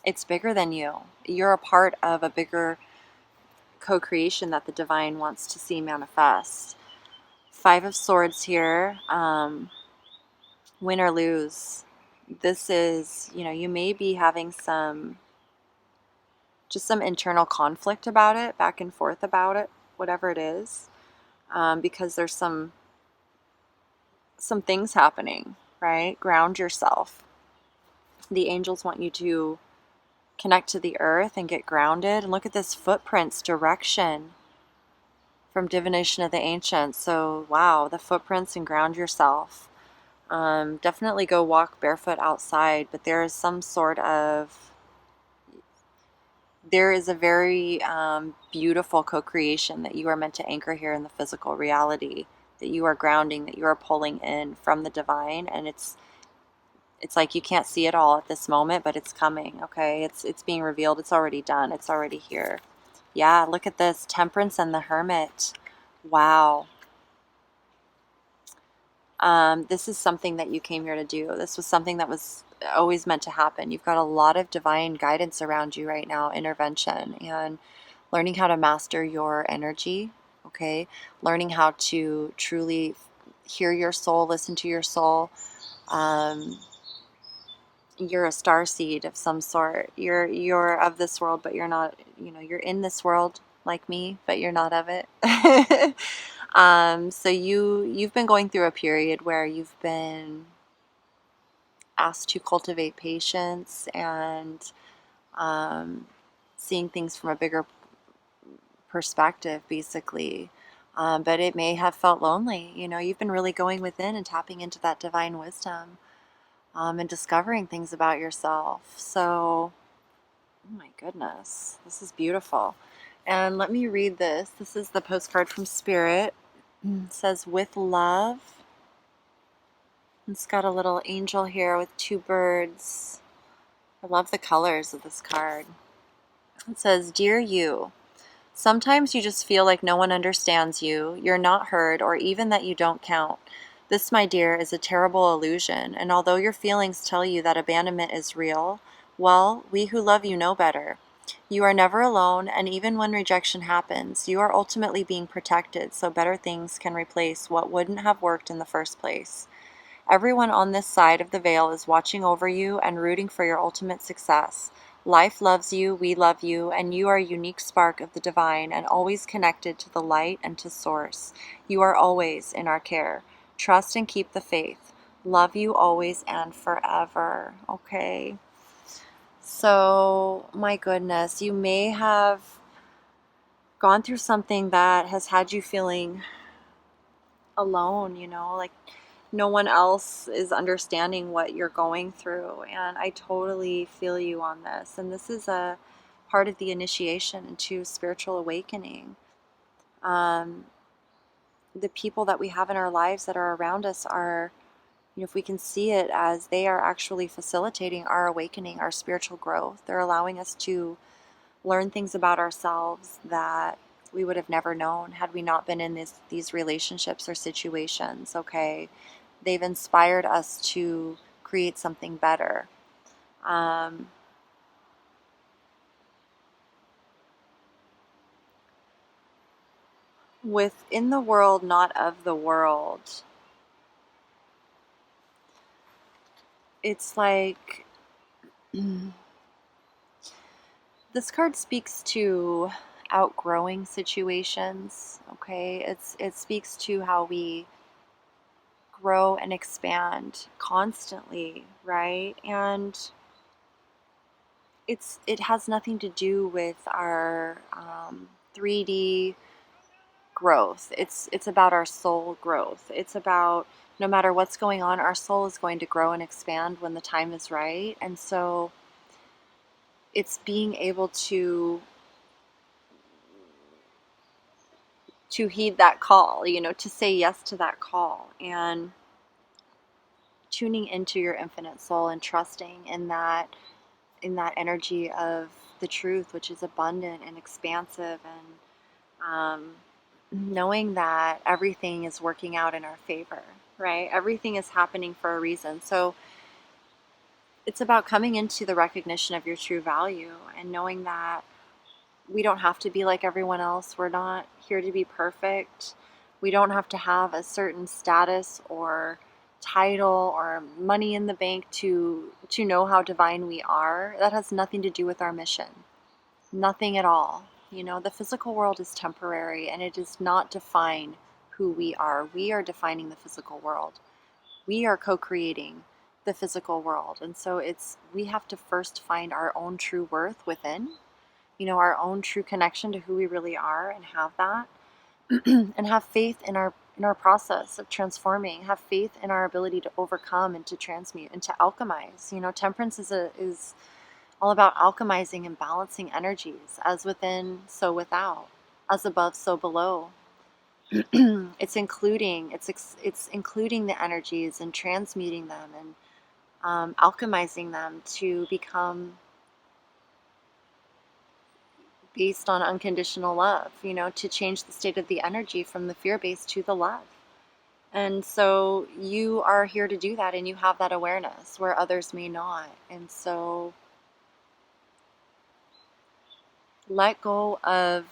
It's bigger than you. You're a part of a bigger co-creation that the divine wants to see manifest. 5 of Swords here, win or lose. This is, you may be having just some internal conflict about it, back and forth about it, whatever it is, because there's some things happening, right? Ground yourself. The angels want you to connect to the earth and get grounded. And look at this footprints direction from Divination of the Ancients. So, wow, the footprints, and ground yourself. Definitely go walk barefoot outside, but there is a very beautiful co-creation that you are meant to anchor here in the physical reality, that you are grounding, that you are pulling in from the divine, and it's like you can't see it all at this moment, but it's coming, okay? It's being revealed. It's already done. It's already here. Yeah, look at this. Temperance and the Hermit. Wow. This is something that you came here to do. This was something that was always meant to happen. You've got a lot of divine guidance around you right now, intervention, and learning how to master your energy, okay? Learning how to truly hear your soul, listen to your soul. You're a starseed of some sort. You're of this world, but you're not, you're in this world like me, but you're not of it. So you've been going through a period where you've been asked to cultivate patience and seeing things from a bigger perspective, basically. But it may have felt lonely. You've been really going within and tapping into that divine wisdom, and discovering things about yourself. So, oh my goodness, this is beautiful. And let me read this. This is the postcard from Spirit. It says, with love. It's got a little angel here with 2 birds. I love the colors of this card. It says, dear you, sometimes you just feel like no one understands you, you're not heard, or even that you don't count. This, my dear, is a terrible illusion, and although your feelings tell you that abandonment is real, well, we who love you know better. You are never alone, and even when rejection happens, you are ultimately being protected so better things can replace what wouldn't have worked in the first place. Everyone on this side of the veil is watching over you and rooting for your ultimate success. Life loves you, we love you, and you are a unique spark of the divine and always connected to the light and to source. You are always in our care. Trust and keep the faith. Love you always and forever. Okay. So, my goodness, you may have gone through something that has had you feeling alone, like no one else is understanding what you're going through. And I totally feel you on this. And this is a part of the initiation into spiritual awakening. The people that we have in our lives that are around us are, if we can see it as they are actually facilitating our awakening, our spiritual growth. They're allowing us to learn things about ourselves that we would have never known had we not been in these relationships or situations, okay? They've inspired us to create something better. Within the world, not of the world. It's like this card speaks to outgrowing situations, okay? It speaks to how we grow and expand constantly, right? And it has nothing to do with our 3D growth. It's about our soul growth. It's about, no matter what's going on, our soul is going to grow and expand when the time is right. And so it's being able to heed that call, to say yes to that call, and tuning into your infinite soul and trusting in that energy of the truth, which is abundant and expansive, and knowing that everything is working out in our favor, right? Everything is happening for a reason. So it's about coming into the recognition of your true value and knowing that we don't have to be like everyone else. We're not here to be perfect. We don't have to have a certain status or title or money in the bank to know how divine we are. That has nothing to do with our mission. Nothing at all. You know, the physical world is temporary and it does not define who we are. We are defining the physical world. We are co-creating the physical world. And so we have to first find our own true worth within, you know, our own true connection to who we really are, and have that and have faith in our process of transforming, have faith in our ability to overcome and to transmute and to alchemize. You know, temperance is all about alchemizing and balancing energies, as within, so without, as above, so below. It's including the energies and transmuting them and alchemizing them to become based on unconditional love, you know, to change the state of the energy from the fear-based to the love. And so you are here to do that, and you have that awareness where others may not. And so let go of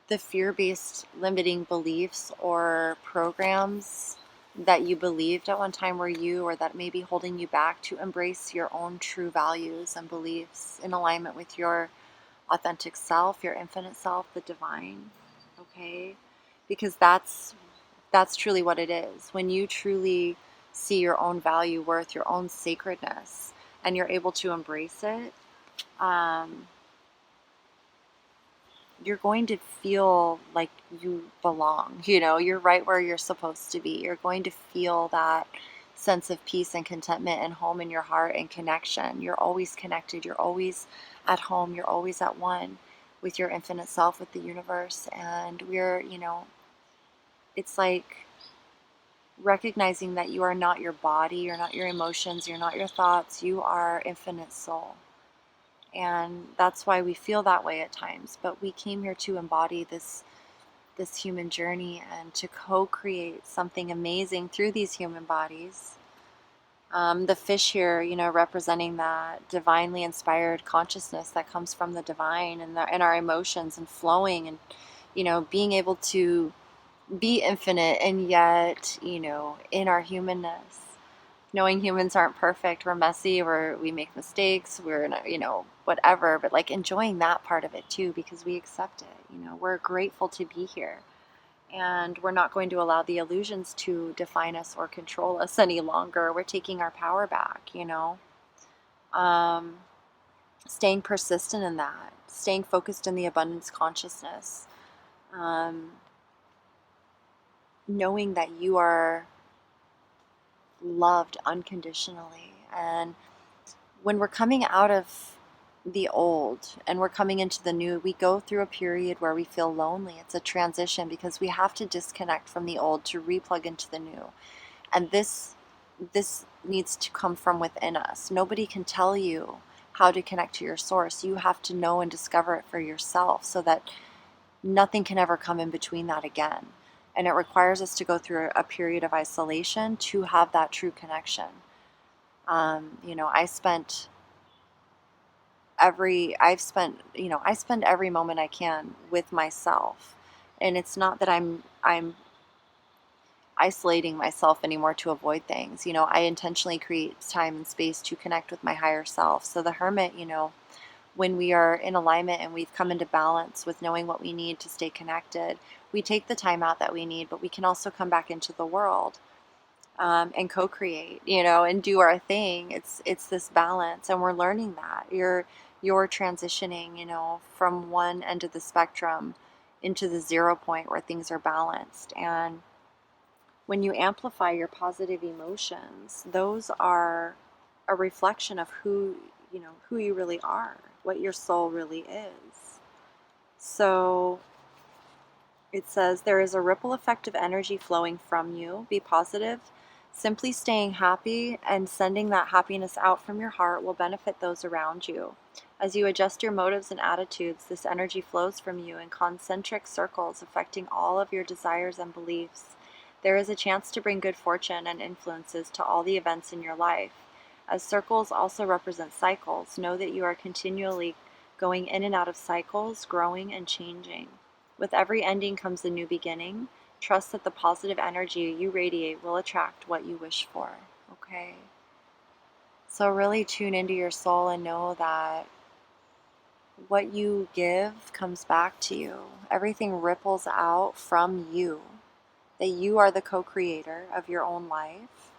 the fear-based limiting beliefs or programs that you believed at one time were you, or that may be holding you back, to embrace your own true values and beliefs in alignment with your authentic self, your infinite self, the divine. Okay? Because that's truly what it is. When you truly see your own value, worth, your own sacredness, and you're able to embrace it, you're going to feel like you belong. You know, you're right where you're supposed to be. You're going to feel that sense of peace and contentment and home in your heart and connection. You're always connected. You're always at home. You're always at one with your infinite self, with the universe. And we're, you know, it's like recognizing that you are not your body, you're not your emotions, you're not your thoughts, you are infinite soul. And that's why we feel that way at times. But we came here to embody this human journey and to co-create something amazing through these human bodies. The fish here, you know, representing that divinely inspired consciousness that comes from the divine, and our emotions, and flowing, and, you know, being able to be infinite, and yet, you know, in our humanness, knowing humans aren't perfect, we're messy, we make mistakes, we're not, you know, whatever, but like enjoying that part of it too, because we accept it. You know, we're grateful to be here, and we're not going to allow the illusions to define us or control us any longer. We're taking our power back, you know. Staying persistent in that, staying focused in the abundance consciousness, knowing that you are loved unconditionally. And when we're coming out of the old and we're coming into the new, we go through a period where we feel lonely. It's a transition, because we have to disconnect from the old to replug into the new. And this needs to come from within us. Nobody can tell you how to connect to your source. You have to know and discover it for yourself, so that nothing can ever come in between that again. And it requires us to go through a period of isolation to have that true connection. You know, I spend every moment I can with myself. And it's not that I'm isolating myself anymore to avoid things. You know, I intentionally create time and space to connect with my higher self. So the hermit, you know, when we are in alignment and we've come into balance with knowing what we need to stay connected, we take the time out that we need, but we can also come back into the world and co-create, you know, and do our thing. It's this balance, and we're learning that. You're transitioning, you know, from one end of the spectrum into the 0 point where things are balanced. And when you amplify your positive emotions, those are a reflection of who you really are, what your soul really is. So it says, there is a ripple effect of energy flowing from you. Be positive. Simply staying happy and sending that happiness out from your heart will benefit those around you. As you adjust your motives and attitudes, this energy flows from you in concentric circles, affecting all of your desires and beliefs. There is a chance to bring good fortune and influences to all the events in your life. As circles also represent cycles, know that you are continually going in and out of cycles, growing and changing. With every ending comes a new beginning. Trust that the positive energy you radiate will attract what you wish for. Okay? So really tune into your soul and know that what you give comes back to you. Everything ripples out from you. That you are the co-creator of your own life.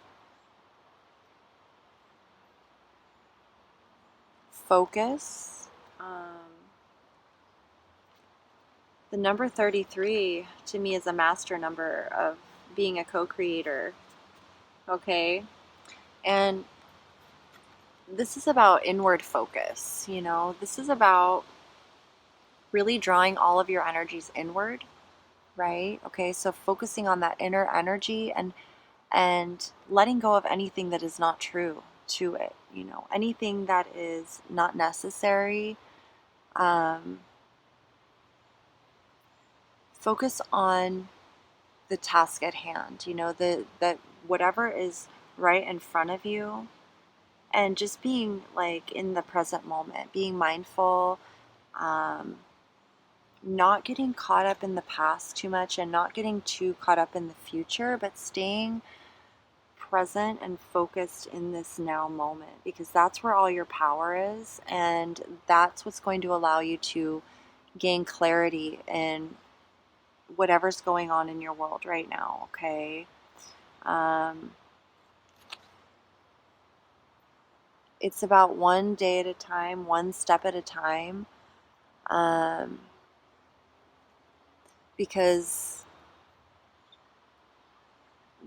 Focus. The number 33 to me is a master number of being a co-creator. Okay? And this is about inward focus, you know? This is about really drawing all of your energies inward, right? Okay, so focusing on that inner energy and letting go of anything that is not true to it, you know? Anything that is not necessary. Focus on the task at hand, you know, that whatever is right in front of you, and just being like in the present moment, being mindful, not getting caught up in the past too much and not getting too caught up in the future, but staying present and focused in this now moment, because that's where all your power is, and that's what's going to allow you to gain clarity in whatever's going on in your world right now. Okay. It's about one day at a time, one step at a time, because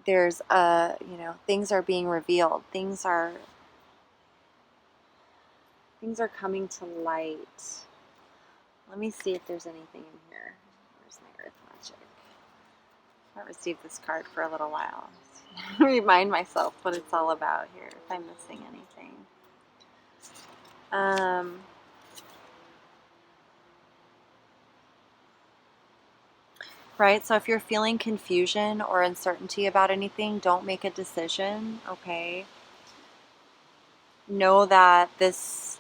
there's things are being revealed, things are coming to light. Let me see if there's anything in here. Where's my earth magic? I haven't received this card for a little while. Remind myself what it's all about here, if I'm missing anything. Right, so if you're feeling confusion or uncertainty about anything, don't make a decision, okay? Know that this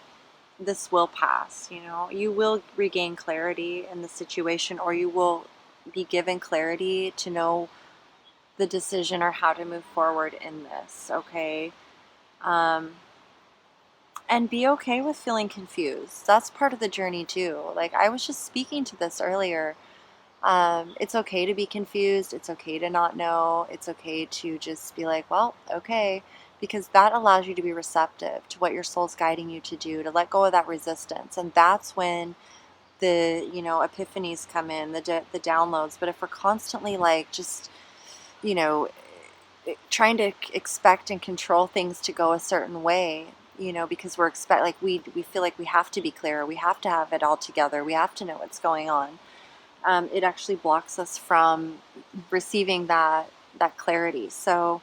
will pass, you know? You will regain clarity in the situation, or you will be given clarity to know the decision or how to move forward in this, okay? And be okay with feeling confused. That's part of the journey too. Like, I was just speaking to this earlier. It's okay to be confused. It's okay to not know. It's okay to just be like, well, okay, because that allows you to be receptive to what your soul's guiding you to do, to let go of that resistance. And that's when the, epiphanies come in, the downloads. But if we're constantly like just, trying to expect and control things to go a certain way, because we feel like we have to be clear, we have to have it all together, we have to know what's going on. It actually blocks us from receiving that clarity. So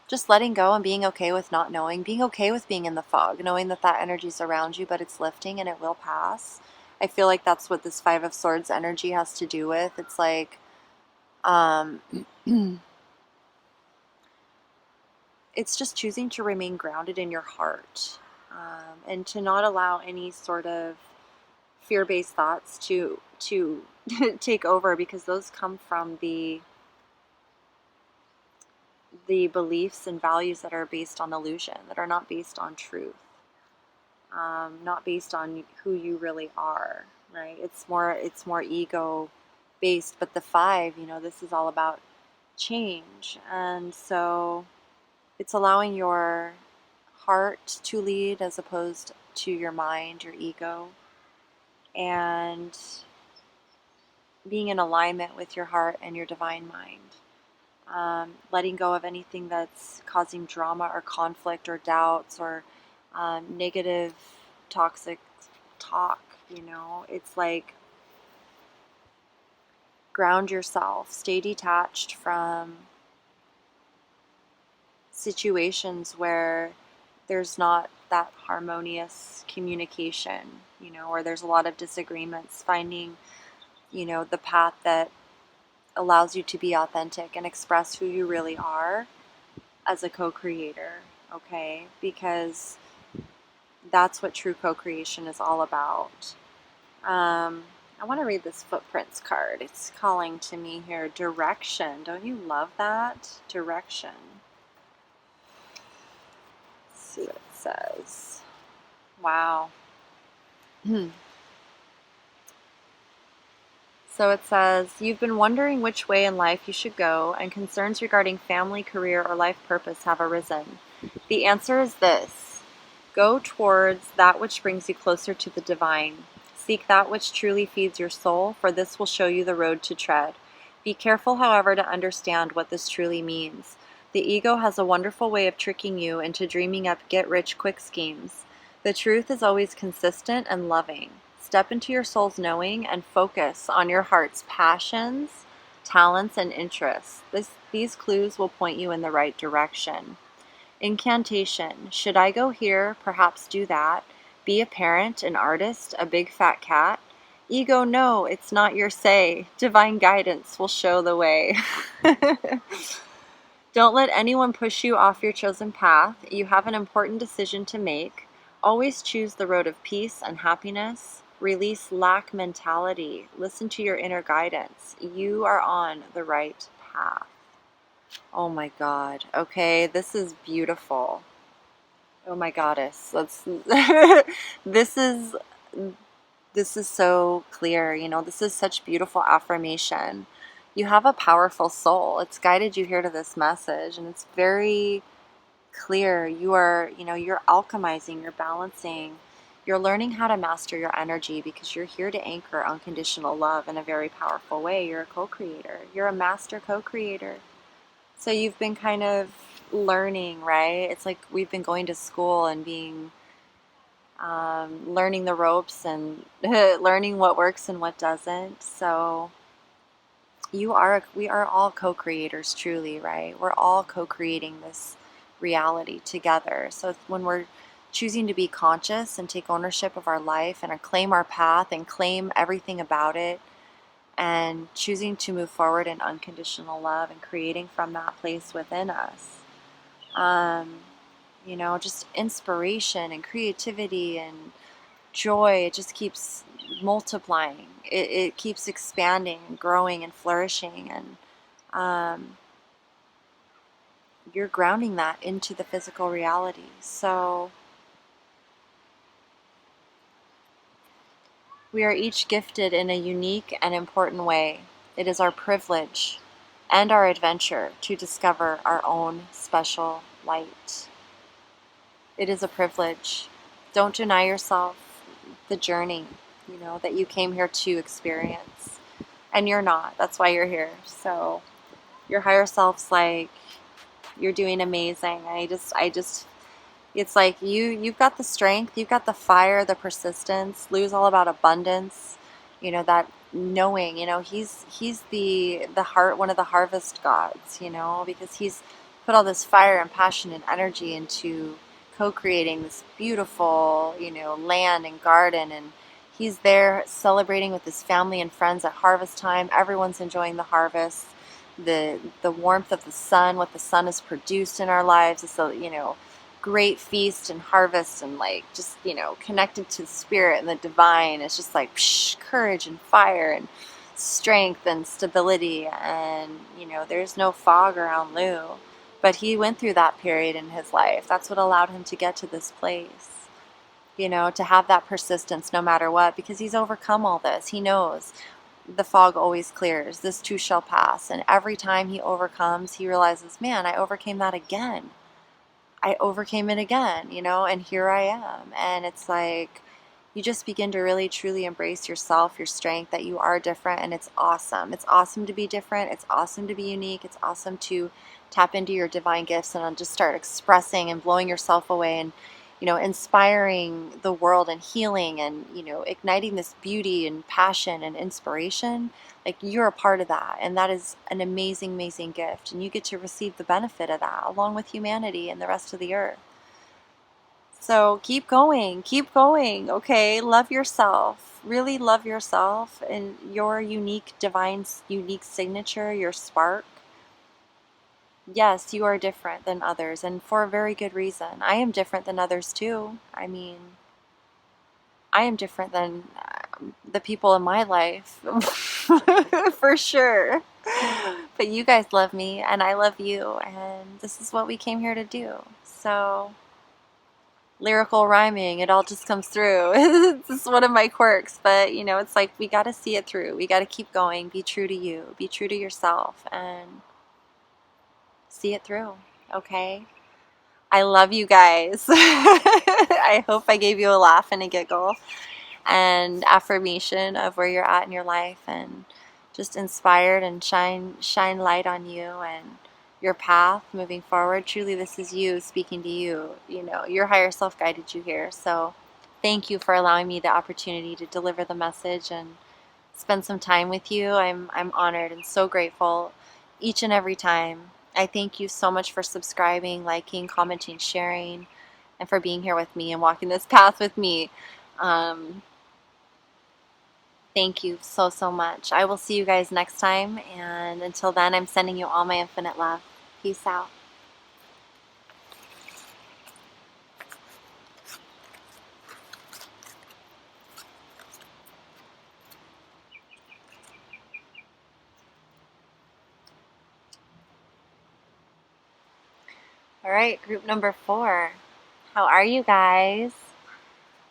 just letting go and being okay with not knowing, being okay with being in the fog, knowing that energy is around you, but it's lifting and it will pass. I feel like that's what this 5 of Swords energy has to do with. It's like, it's just choosing to remain grounded in your heart, and to not allow any sort of fear-based thoughts to take over, because those come from the beliefs and values that are based on illusion, that are not based on truth, not based on who you really are, right? It's more ego based. But the 5, this is all about change, and so it's allowing your heart to lead as opposed to your mind, your ego, and being in alignment with your heart and your divine mind. Letting go of anything that's causing drama or conflict or doubts or negative, toxic talk. It's like, ground yourself, stay detached from situations where there's not that harmonious communication, or there's a lot of disagreements. Finding, the path that allows you to be authentic and express who you really are as a co-creator, okay? Because That's what true co-creation is all about. I want to read this footprints card. It's calling to me here. Direction. Don't you love that? Direction. Let's see what it says. Wow. So it says, you've been wondering which way in life you should go, and concerns regarding family, career, or life purpose have arisen. The answer is this. Go towards that which brings you closer to the divine. Seek that which truly feeds your soul, for this will show you the road to tread. Be careful, however, to understand what this truly means. The ego has a wonderful way of tricking you into dreaming up get-rich-quick schemes. The truth is always consistent and loving. Step into your soul's knowing and focus on your heart's passions, talents, and interests. These clues will point you in the right direction. Incantation. Should I go here? Perhaps do that. Be a parent, an artist, a big fat cat. Ego, no, it's not your say. Divine guidance will show the way. Don't let anyone push you off your chosen path. You have an important decision to make. Always choose the road of peace and happiness. Release lack mentality. Listen to your inner guidance. You are on the right path. Oh my God. Okay, this is beautiful. Oh my goddess. This is so clear, you know, this is such beautiful affirmation. You have a powerful soul. It's guided you here to this message, and it's very clear. You are, you know, you're alchemizing, you're balancing, you're learning how to master your energy, because you're here to anchor unconditional love in a very powerful way. You're a co-creator. You're a master co-creator. So you've been kind of learning, right? It's like we've been going to school and being learning the ropes and learning what works and what doesn't. So we are all co-creators, truly, right? We're all co-creating this reality together. So when we're choosing to be conscious and take ownership of our life and claim our path and claim everything about it, and choosing to move forward in unconditional love and creating from that place within us, you know, just inspiration and creativity and joy, it just keeps multiplying. It keeps expanding and growing and flourishing, and you're grounding that into the physical reality. So we are each gifted in a unique and important way. It is our privilege and our adventure to discover our own special light. It is a privilege. Don't deny yourself the journey, you know, that you came here to experience. And you're not. That's why you're here. So your higher self's like, you're doing amazing. It's like you've got the strength, you've got the fire, the persistence. Lou's all about abundance, you know, that knowing, you know, he's the heart, one of the harvest gods, you know, because he's put all this fire and passion and energy into co-creating this beautiful, you know, land and garden, and he's there celebrating with his family and friends at harvest time. Everyone's enjoying the harvest, the warmth of the sun, what the sun has produced in our lives. It's a, you know, great feast and harvest, and like just, you know, connected to the spirit and the divine. It's just like courage and fire and strength and stability, and you know, there's no fog around Lou, but he went through that period in his life. That's what allowed him to get to this place, you know, to have that persistence no matter what, because he's overcome all this. He knows the fog always clears. This too shall pass. And every time he overcomes, he realizes, man, I overcame that again. I overcame it again, you know, and here I am. And it's like, you just begin to really truly embrace yourself, your strength, that you are different, and it's awesome. It's awesome to be different. It's awesome to be unique. It's awesome to tap into your divine gifts and just start expressing and blowing yourself away, and, you know, inspiring the world and healing and, you know, igniting this beauty and passion and inspiration. Like, you're a part of that, and that is an amazing, amazing gift, and you get to receive the benefit of that along with humanity and the rest of the earth. So keep going, okay? Love yourself, really love yourself and your unique, divine, unique signature, your spark. Yes, you are different than others, and for a very good reason. I am different than others too. I mean, I am different than the people in my life, for sure. But you guys love me, and I love you, and this is what we came here to do. So, lyrical rhyming, it all just comes through. It's just one of my quirks, but you know, it's like we got to see it through. We got to keep going, be true to you, be true to yourself, and see it through, okay? I love you guys. I hope I gave you a laugh and a giggle and affirmation of where you're at in your life, and just inspired and shine light on you and your path moving forward. Truly, this is you speaking to you. You know, your higher self guided you here. So thank you for allowing me the opportunity to deliver the message and spend some time with you. I'm honored and so grateful each and every time. I thank you so much for subscribing, liking, commenting, sharing, and for being here with me and walking this path with me. Um, Thank you so, so much. I will see you guys next time. And until then, I'm sending you all my infinite love. Peace out. All right, group number 4. How are you guys?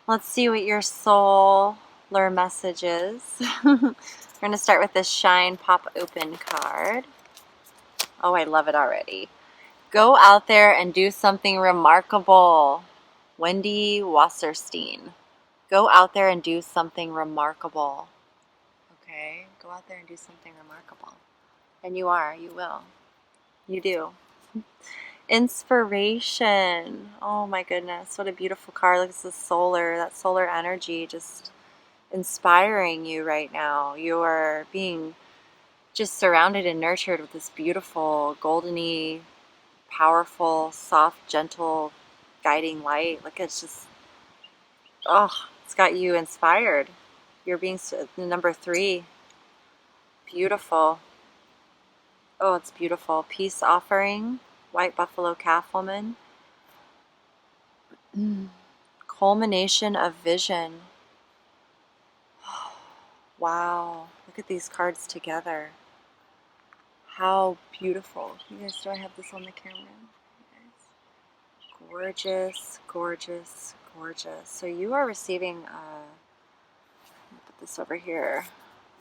Let's see what your SOULar message is. We're going to start with this Shine Pop Open card. Oh, I love it already. Go out there and do something remarkable. Wendy Wasserstein. Go out there and do something remarkable. Okay, go out there and do something remarkable. And you are, you will. You do. Inspiration. Oh my goodness, what a beautiful card. Look at this SOULar, that solar energy just inspiring you right now. You are being just surrounded and nurtured with this beautiful, goldeny, powerful, soft, gentle, guiding light. Look, it's just, oh, it's got you inspired. You're being number 3. Beautiful. Oh, it's beautiful. Peace offering. White buffalo calf woman. Culmination of vision. Wow. Look at these cards together. How beautiful. You guys, do I have this on the camera? Gorgeous, gorgeous, gorgeous. So you are receiving, put this over here,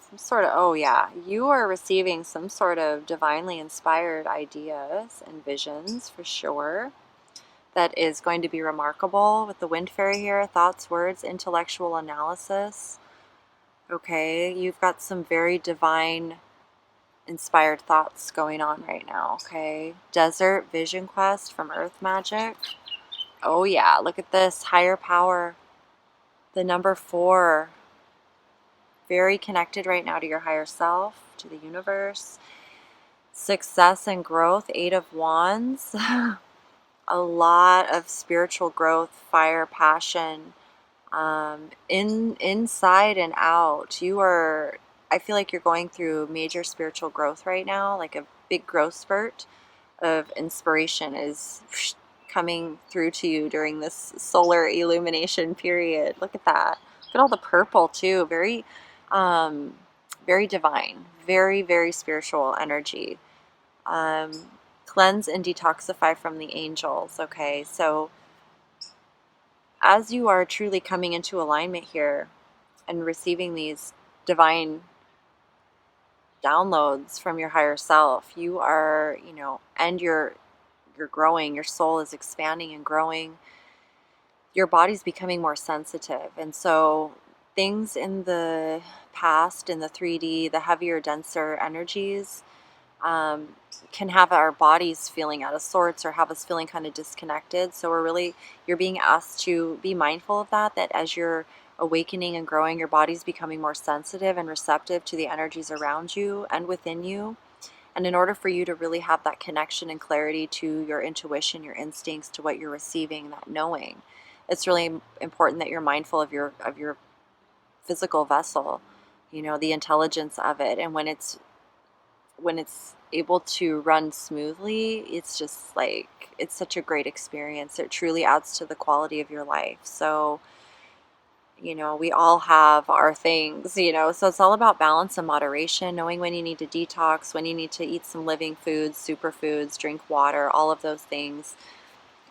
some sort of, oh yeah, you are receiving some sort of divinely inspired ideas and visions for sure. That is going to be remarkable with the wind fairy here. Thoughts, words, intellectual analysis. Okay, you've got some very divine inspired thoughts going on right now. Okay, desert vision quest from earth magic. Oh yeah, look at this, higher power, the number 4, very connected right now to your higher self, to the universe. Success and growth, 8 of Wands. A lot of spiritual growth, fire, passion, inside and out. You are, I feel like you're going through major spiritual growth right now, like a big growth spurt of inspiration is coming through to you during this solar illumination period. Look at that. Look at all the purple too. Very, very divine, very, very spiritual energy. Cleanse and detoxify from the angels. Okay, so as you are truly coming into alignment here and receiving these divine downloads from your higher self, you are, you know, and you're growing, your soul is expanding and growing, your body's becoming more sensitive. And so things in the past, in the 3D, the heavier, denser energies, can have our bodies feeling out of sorts or have us feeling kind of disconnected. So you're being asked to be mindful of that as you're awakening and growing, your body's becoming more sensitive and receptive to the energies around you and within you. And in order for you to really have that connection and clarity to your intuition, your instincts, to what you're receiving, that knowing, it's really important that you're mindful of your physical vessel, you know, the intelligence of it. And when when it's able to run smoothly, it's just like, it's such a great experience. It truly adds to the quality of your life. So, you know, we all have our things, you know, so it's all about balance and moderation, knowing when you need to detox, when you need to eat some living foods, superfoods, drink water, all of those things,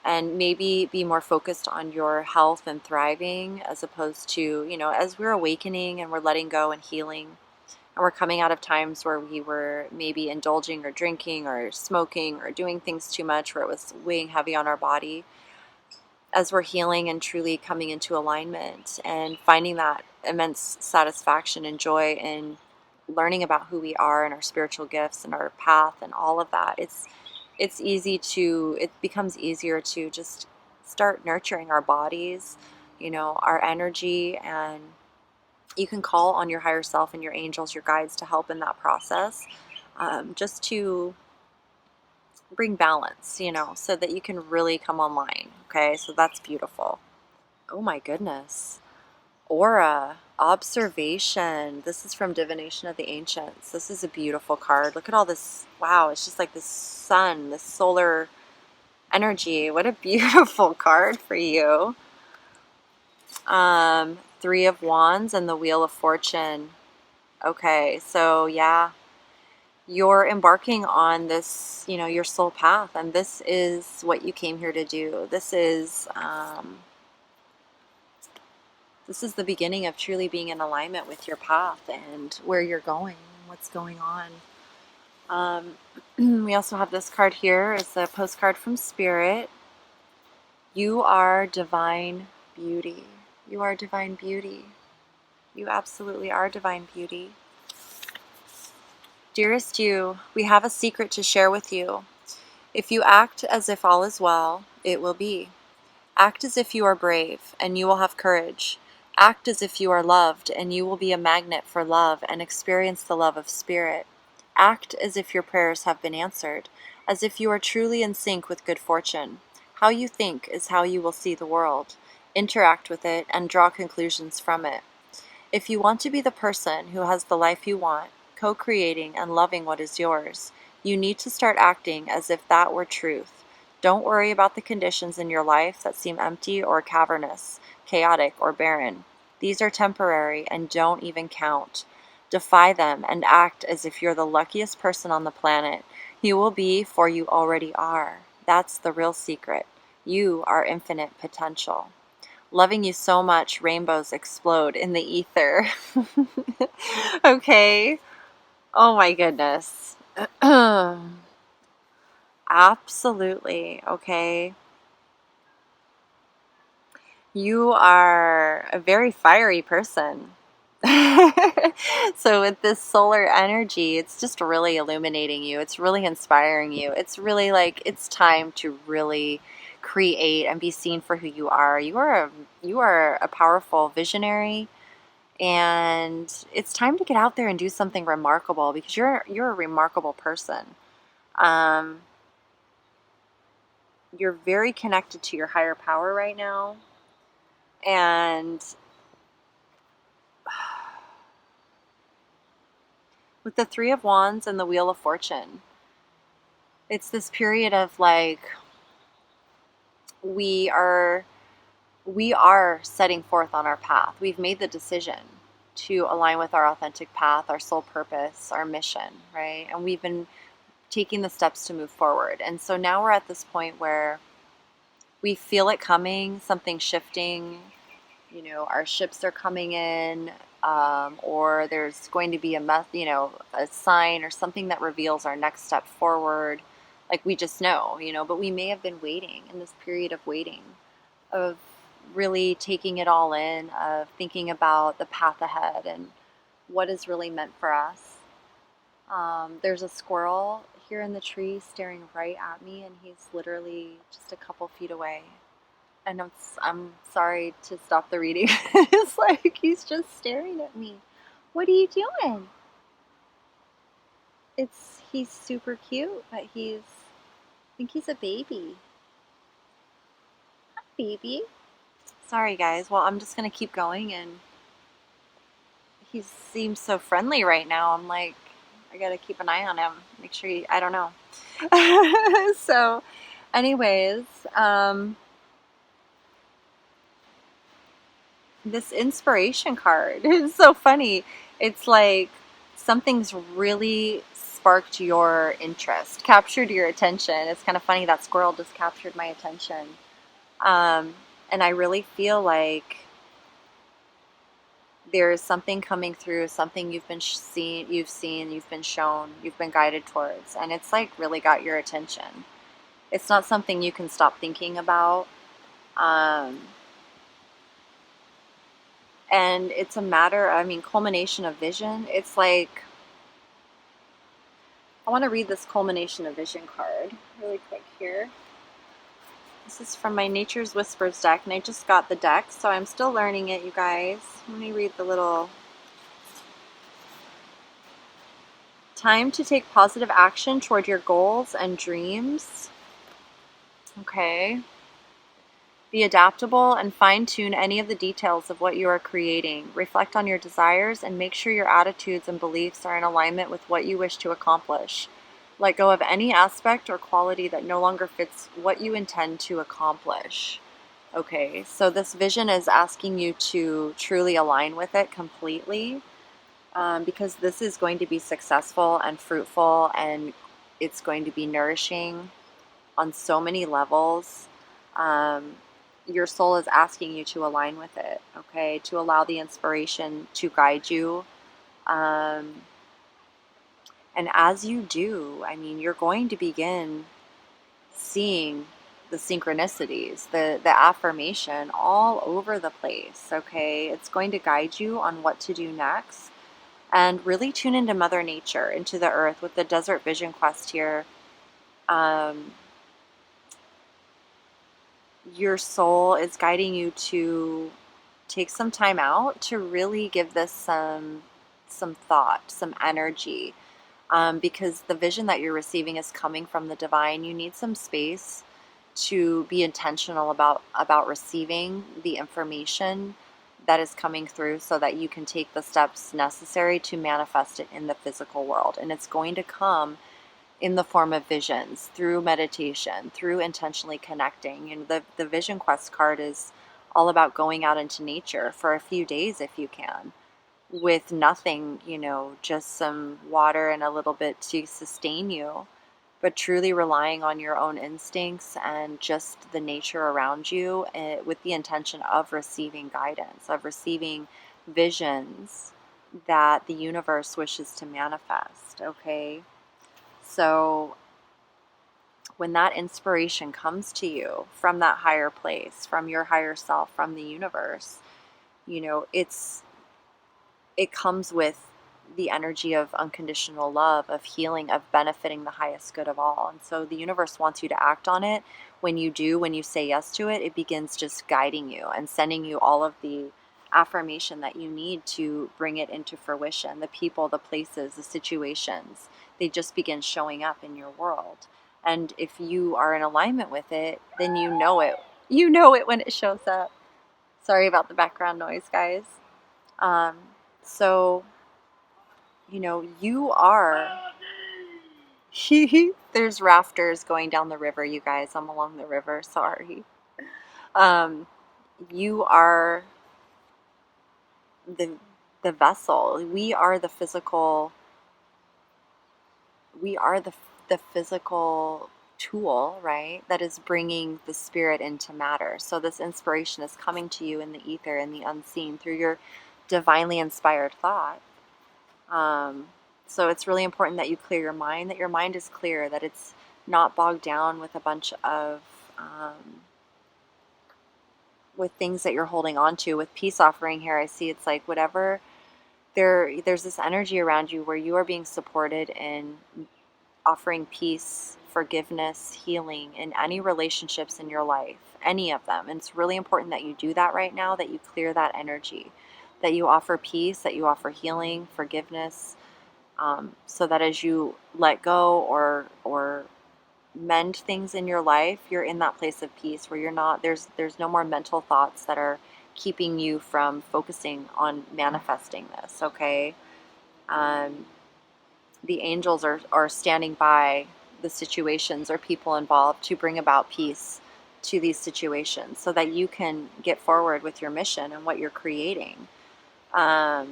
and maybe be more focused on your health and thriving, as opposed to, you know, as we're awakening and we're letting go and healing, and we're coming out of times where we were maybe indulging or drinking or smoking or doing things too much where it was weighing heavy on our body. As we're healing and truly coming into alignment and finding that immense satisfaction and joy in learning about who we are and our spiritual gifts and our path and all of that, it becomes easier to just start nurturing our bodies, you know, our energy. And you can call on your higher self and your angels, your guides, to help in that process, just to bring balance, you know, so that you can really come online. Okay, so that's beautiful. Oh my goodness. Aura, observation. This is from Divination of the Ancients. This is a beautiful card. Look at all this. Wow, it's just like this sun, this solar energy. What a beautiful card for you. Three of Wands and the Wheel of Fortune. Okay, so yeah, you're embarking on this, you know, your soul path, and this is what you came here to do. This is the beginning of truly being in alignment with your path and where you're going, what's going on. We also have this card here. It's a postcard from Spirit. You are divine beauty. You are divine beauty. You absolutely are divine beauty. Dearest you, we have a secret to share with you. If you act as if all is well, it will be. Act as if you are brave, and you will have courage. Act as if you are loved, and you will be a magnet for love and experience the love of Spirit. Act as if your prayers have been answered, as if you are truly in sync with good fortune. How you think is how you will see the world. Interact with it and draw conclusions from it. If you want to be the person who has the life you want, co-creating and loving what is yours, you need to start acting as if that were truth. Don't worry about the conditions in your life that seem empty or cavernous, chaotic or barren. These are temporary and don't even count. Defy them and act as if you're the luckiest person on the planet. You will be, for you already are. That's the real secret. You are infinite potential. Loving you so much, rainbows explode in the ether. Okay. Oh my goodness. Absolutely. Okay. You are a very fiery person. So with this solar energy, it's just really illuminating you. It's really inspiring you. It's really like, it's time to really create and be seen for who you are. You are a powerful visionary, and it's time to get out there and do something remarkable, because you're a remarkable person. Um, you're very connected to your higher power right now, and with the Three of Wands and the Wheel of Fortune, it's this period of like, we are setting forth on our path. We've made the decision to align with our authentic path, our soul purpose, our mission, right? And we've been taking the steps to move forward. And so now we're at this point where we feel it coming, something shifting, you know, our ships are coming in, or there's going to be a sign or something that reveals our next step forward. Like, we just know, you know, but we may have been waiting in this period of waiting, of really taking it all in, of thinking about the path ahead and what is really meant for us. There's a squirrel here in the tree staring right at me, and he's literally just a couple feet away. And I'm sorry to stop the reading. It's like, he's just staring at me. What are you doing? He's super cute, but I think he's a baby. Hi, baby. Sorry, guys. Well, I'm just going to keep going, and he seems so friendly right now. I'm like, I gotta keep an eye on him. Make sure I don't know. So, anyways, this inspiration card is so funny. It's like something's really sparked your interest, captured your attention. It's kind of funny that squirrel just captured my attention. And I really feel like there's something coming through, something you've been you've been shown, you've been guided towards, and it's like really got your attention. It's not something you can stop thinking about. And it's a matter, I mean, culmination of vision. It's like, I want to read this culmination of vision card really quick here. This is from my Nature's Whispers deck, and I just got the deck, so I'm still learning it, you guys. Let me read the little... Time to take positive action toward your goals and dreams. Okay. Be adaptable and fine-tune any of the details of what you are creating. Reflect on your desires and make sure your attitudes and beliefs are in alignment with what you wish to accomplish. Let go of any aspect or quality that no longer fits what you intend to accomplish. Okay, so this vision is asking you to truly align with it completely, because this is going to be successful and fruitful, and it's going to be nourishing on so many levels. Your soul is asking you to align with it, okay? To allow the inspiration to guide you. And as you do, I mean, you're going to begin seeing the synchronicities, the affirmation all over the place, okay? It's going to guide you on what to do next. And really tune into Mother Nature, into the earth with the Desert Vision Quest here. Your soul is guiding you to take some time out to really give this some thought, some energy, because the vision that you're receiving is coming from the divine. You need some space to be intentional about receiving the information that is coming through, so that you can take the steps necessary to manifest it in the physical world. And it's going to come in the form of visions, through meditation, through intentionally connecting. And the Vision Quest card is all about going out into nature for a few days if you can, with nothing, just some water and a little bit to sustain you, but truly relying on your own instincts and just the nature around you, with the intention of receiving guidance, of receiving visions that the universe wishes to manifest, okay? So when that inspiration comes to you from that higher place, from your higher self, from the universe, it comes with the energy of unconditional love, of healing, of benefiting the highest good of all. And so the universe wants you to act on it. When you say yes to it, it begins just guiding you and sending you all of the affirmation that you need to bring it into fruition. The people, the places, the situations, they just begin showing up in your world. And if you are in alignment with it, then you know it. You know it when it shows up. Sorry about the background noise, guys. So, you are... There's rafters going down the river, you guys. I'm along the river, sorry. You are the vessel. We are the physical tool, right, that is bringing the spirit into matter. So this inspiration is coming to you in the ether, in the unseen, through your divinely inspired thought. So it's really important that you clear your mind, that your mind is clear, that it's not bogged down with a bunch of with things that you're holding on to. With peace offering here, I see it's like whatever, there's this energy around you where you are being supported in offering peace, forgiveness, healing in any relationships in your life, any of them. And it's really important that you do that right now, that you clear that energy, that you offer peace, that you offer healing, forgiveness, so that as you let go or mend things in your life, you're in that place of peace where you're not, there's no more mental thoughts that are keeping you from focusing on manifesting this, okay? the angels are standing by the situations or people involved to bring about peace to these situations so that you can get forward with your mission and what you're creating. That's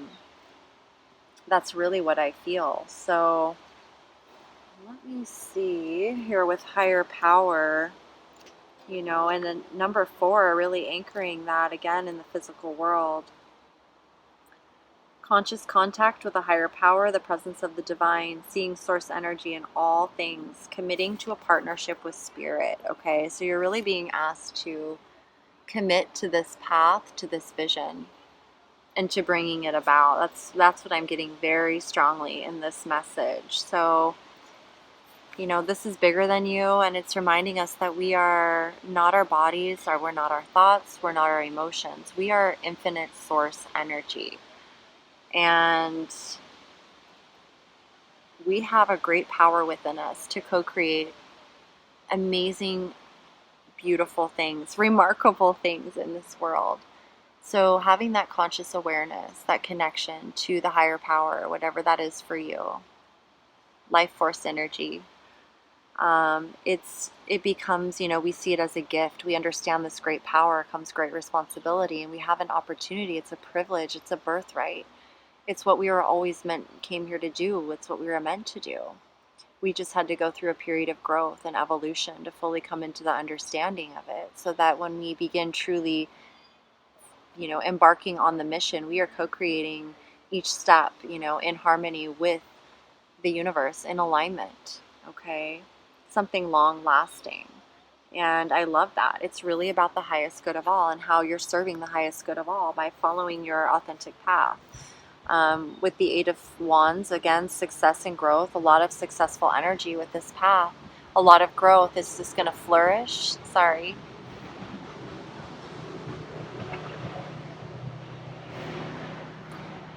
really what I feel. So let me see here with higher power, and then number 4, really anchoring that again in the physical world. Conscious contact with a higher power, the presence of the divine, seeing source energy in all things, committing to a partnership with spirit. Okay, so you're really being asked to commit to this path, to this vision, and to bringing it about. That's what I'm getting very strongly in this message. So, this is bigger than you, and it's reminding us that we are not our bodies, or we're not our thoughts, we're not our emotions. We are infinite source energy. And we have a great power within us to co-create amazing, beautiful things, remarkable things in this world. So having that conscious awareness, that connection to the higher power, whatever that is for you, life force energy, it becomes, we see it as a gift. We understand this great power comes great responsibility, and we have an opportunity. It's a privilege. It's a birthright. It's what we were always came here to do. It's what we were meant to do. We just had to go through a period of growth and evolution to fully come into the understanding of it, so that when we begin truly, embarking on the mission, we are co-creating each step, in harmony with the universe, in alignment, okay? Something long lasting. And I love that. It's really about the highest good of all and how you're serving the highest good of all by following your authentic path. With the 8 of Wands, again, success and growth, a lot of successful energy with this path, a lot of growth. Is this going to flourish? Sorry.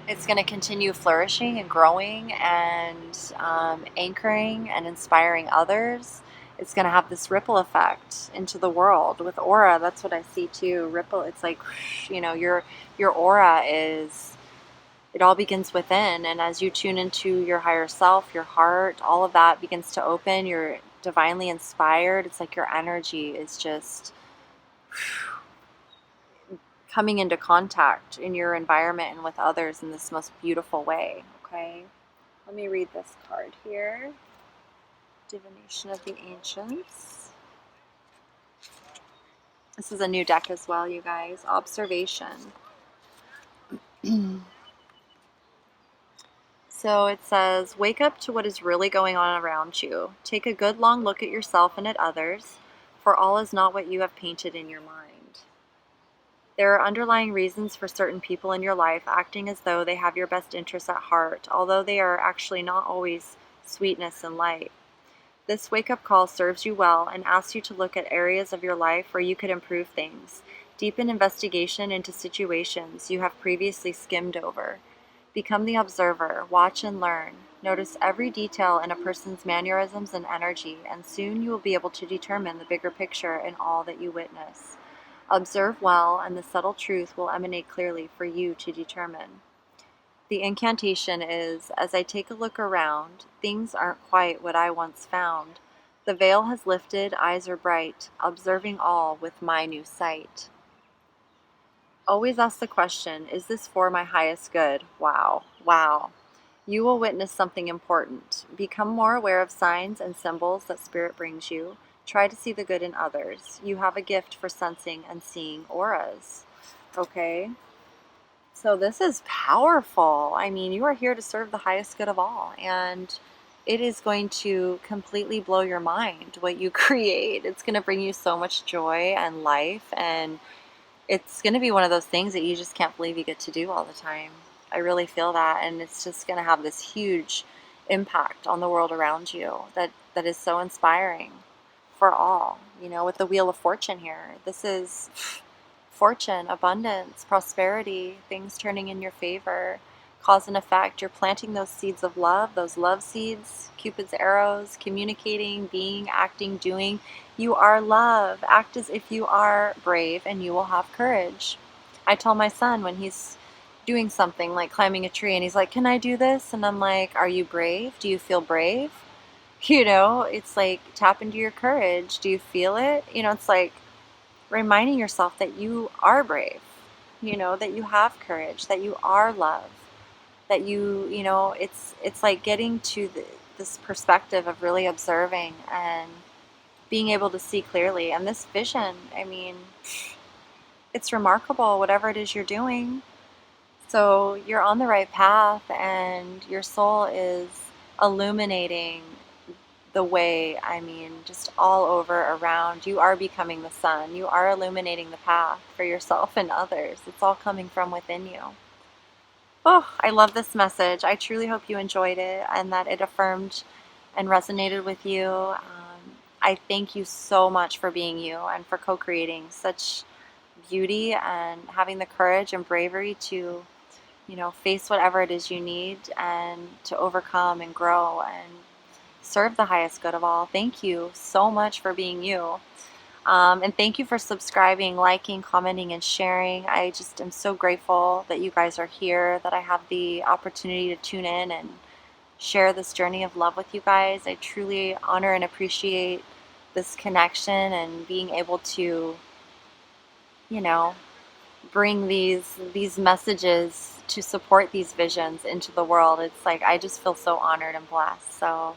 It's going to continue flourishing and growing and anchoring and inspiring others. It's going to have this ripple effect into the world with aura. That's what I see too. Ripple. It's like, your aura is, it all begins within. And as you tune into your higher self, your heart, all of that begins to open. You're divinely inspired. It's like your energy is just coming into contact in your environment and with others in this most beautiful way. Okay, let me read this card here. Divination of the Ancients. This is a new deck as well, you guys. Observation. So it says, wake up to what is really going on around you. Take a good long look at yourself and at others, for all is not what you have painted in your mind. There are underlying reasons for certain people in your life acting as though they have your best interests at heart, although they are actually not always sweetness and light. This wake-up call serves you well and asks you to look at areas of your life where you could improve things. Deepen investigation into situations you have previously skimmed over. Become the observer, watch and learn. Notice every detail in a person's mannerisms and energy, and soon you will be able to determine the bigger picture in all that you witness. Observe well, and the subtle truth will emanate clearly for you to determine. The incantation is, as I take a look around, things aren't quite what I once found. The veil has lifted, eyes are bright, observing all with my new sight. Always ask the question, is this for my highest good? Wow, wow. You will witness something important. Become more aware of signs and symbols that Spirit brings you. Try to see the good in others. You have a gift for sensing and seeing auras. Okay? So this is powerful. I mean, you are here to serve the highest good of all. And it is going to completely blow your mind what you create. It's going to bring you so much joy and life. And it's going to be one of those things that you just can't believe you get to do all the time. I really feel that. And it's just going to have this huge impact on the world around you that is so inspiring for all. With the Wheel of Fortune here, this is fortune, abundance, prosperity, things turning in your favor, cause and effect. You're planting those seeds of love, those love seeds, Cupid's arrows, communicating, being, acting, doing. You are love. Act as if you are brave and you will have courage. I tell my son when he's doing something like climbing a tree, and he's like, "Can I do this?" And I'm like, "Are you brave? Do you feel brave?" You know, it's like, tap into your courage. Do you feel it? You know, it's like reminding yourself that you are brave, you know, that you have courage, that you are love, that you know, it's like getting to this perspective of really observing and being able to see clearly. And this vision, I mean, it's remarkable, whatever it is you're doing. So you're on the right path, and your soul is illuminating the way, I mean, just all over around. You are becoming the sun. You are illuminating the path for yourself and others. It's all coming from within you. Oh, I love this message. I truly hope you enjoyed it and that it affirmed and resonated with you. I thank you so much for being you and for co-creating such beauty and having the courage and bravery to, you know, face whatever it is you need and to overcome and grow and serve the highest good of all. Thank you so much for being you. And thank you for subscribing, liking, commenting, and sharing. I just am so grateful that you guys are here, that I have the opportunity to tune in and share this journey of love with you guys. I truly honor and appreciate this connection and being able to, you know, bring these messages to support these visions into the world. It's like I just feel so honored and blessed. So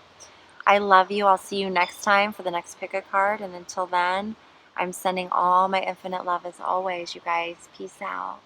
I love you. I'll see you next time for the next pick a card. And until then, I'm sending all my infinite love as always, you guys. Peace out.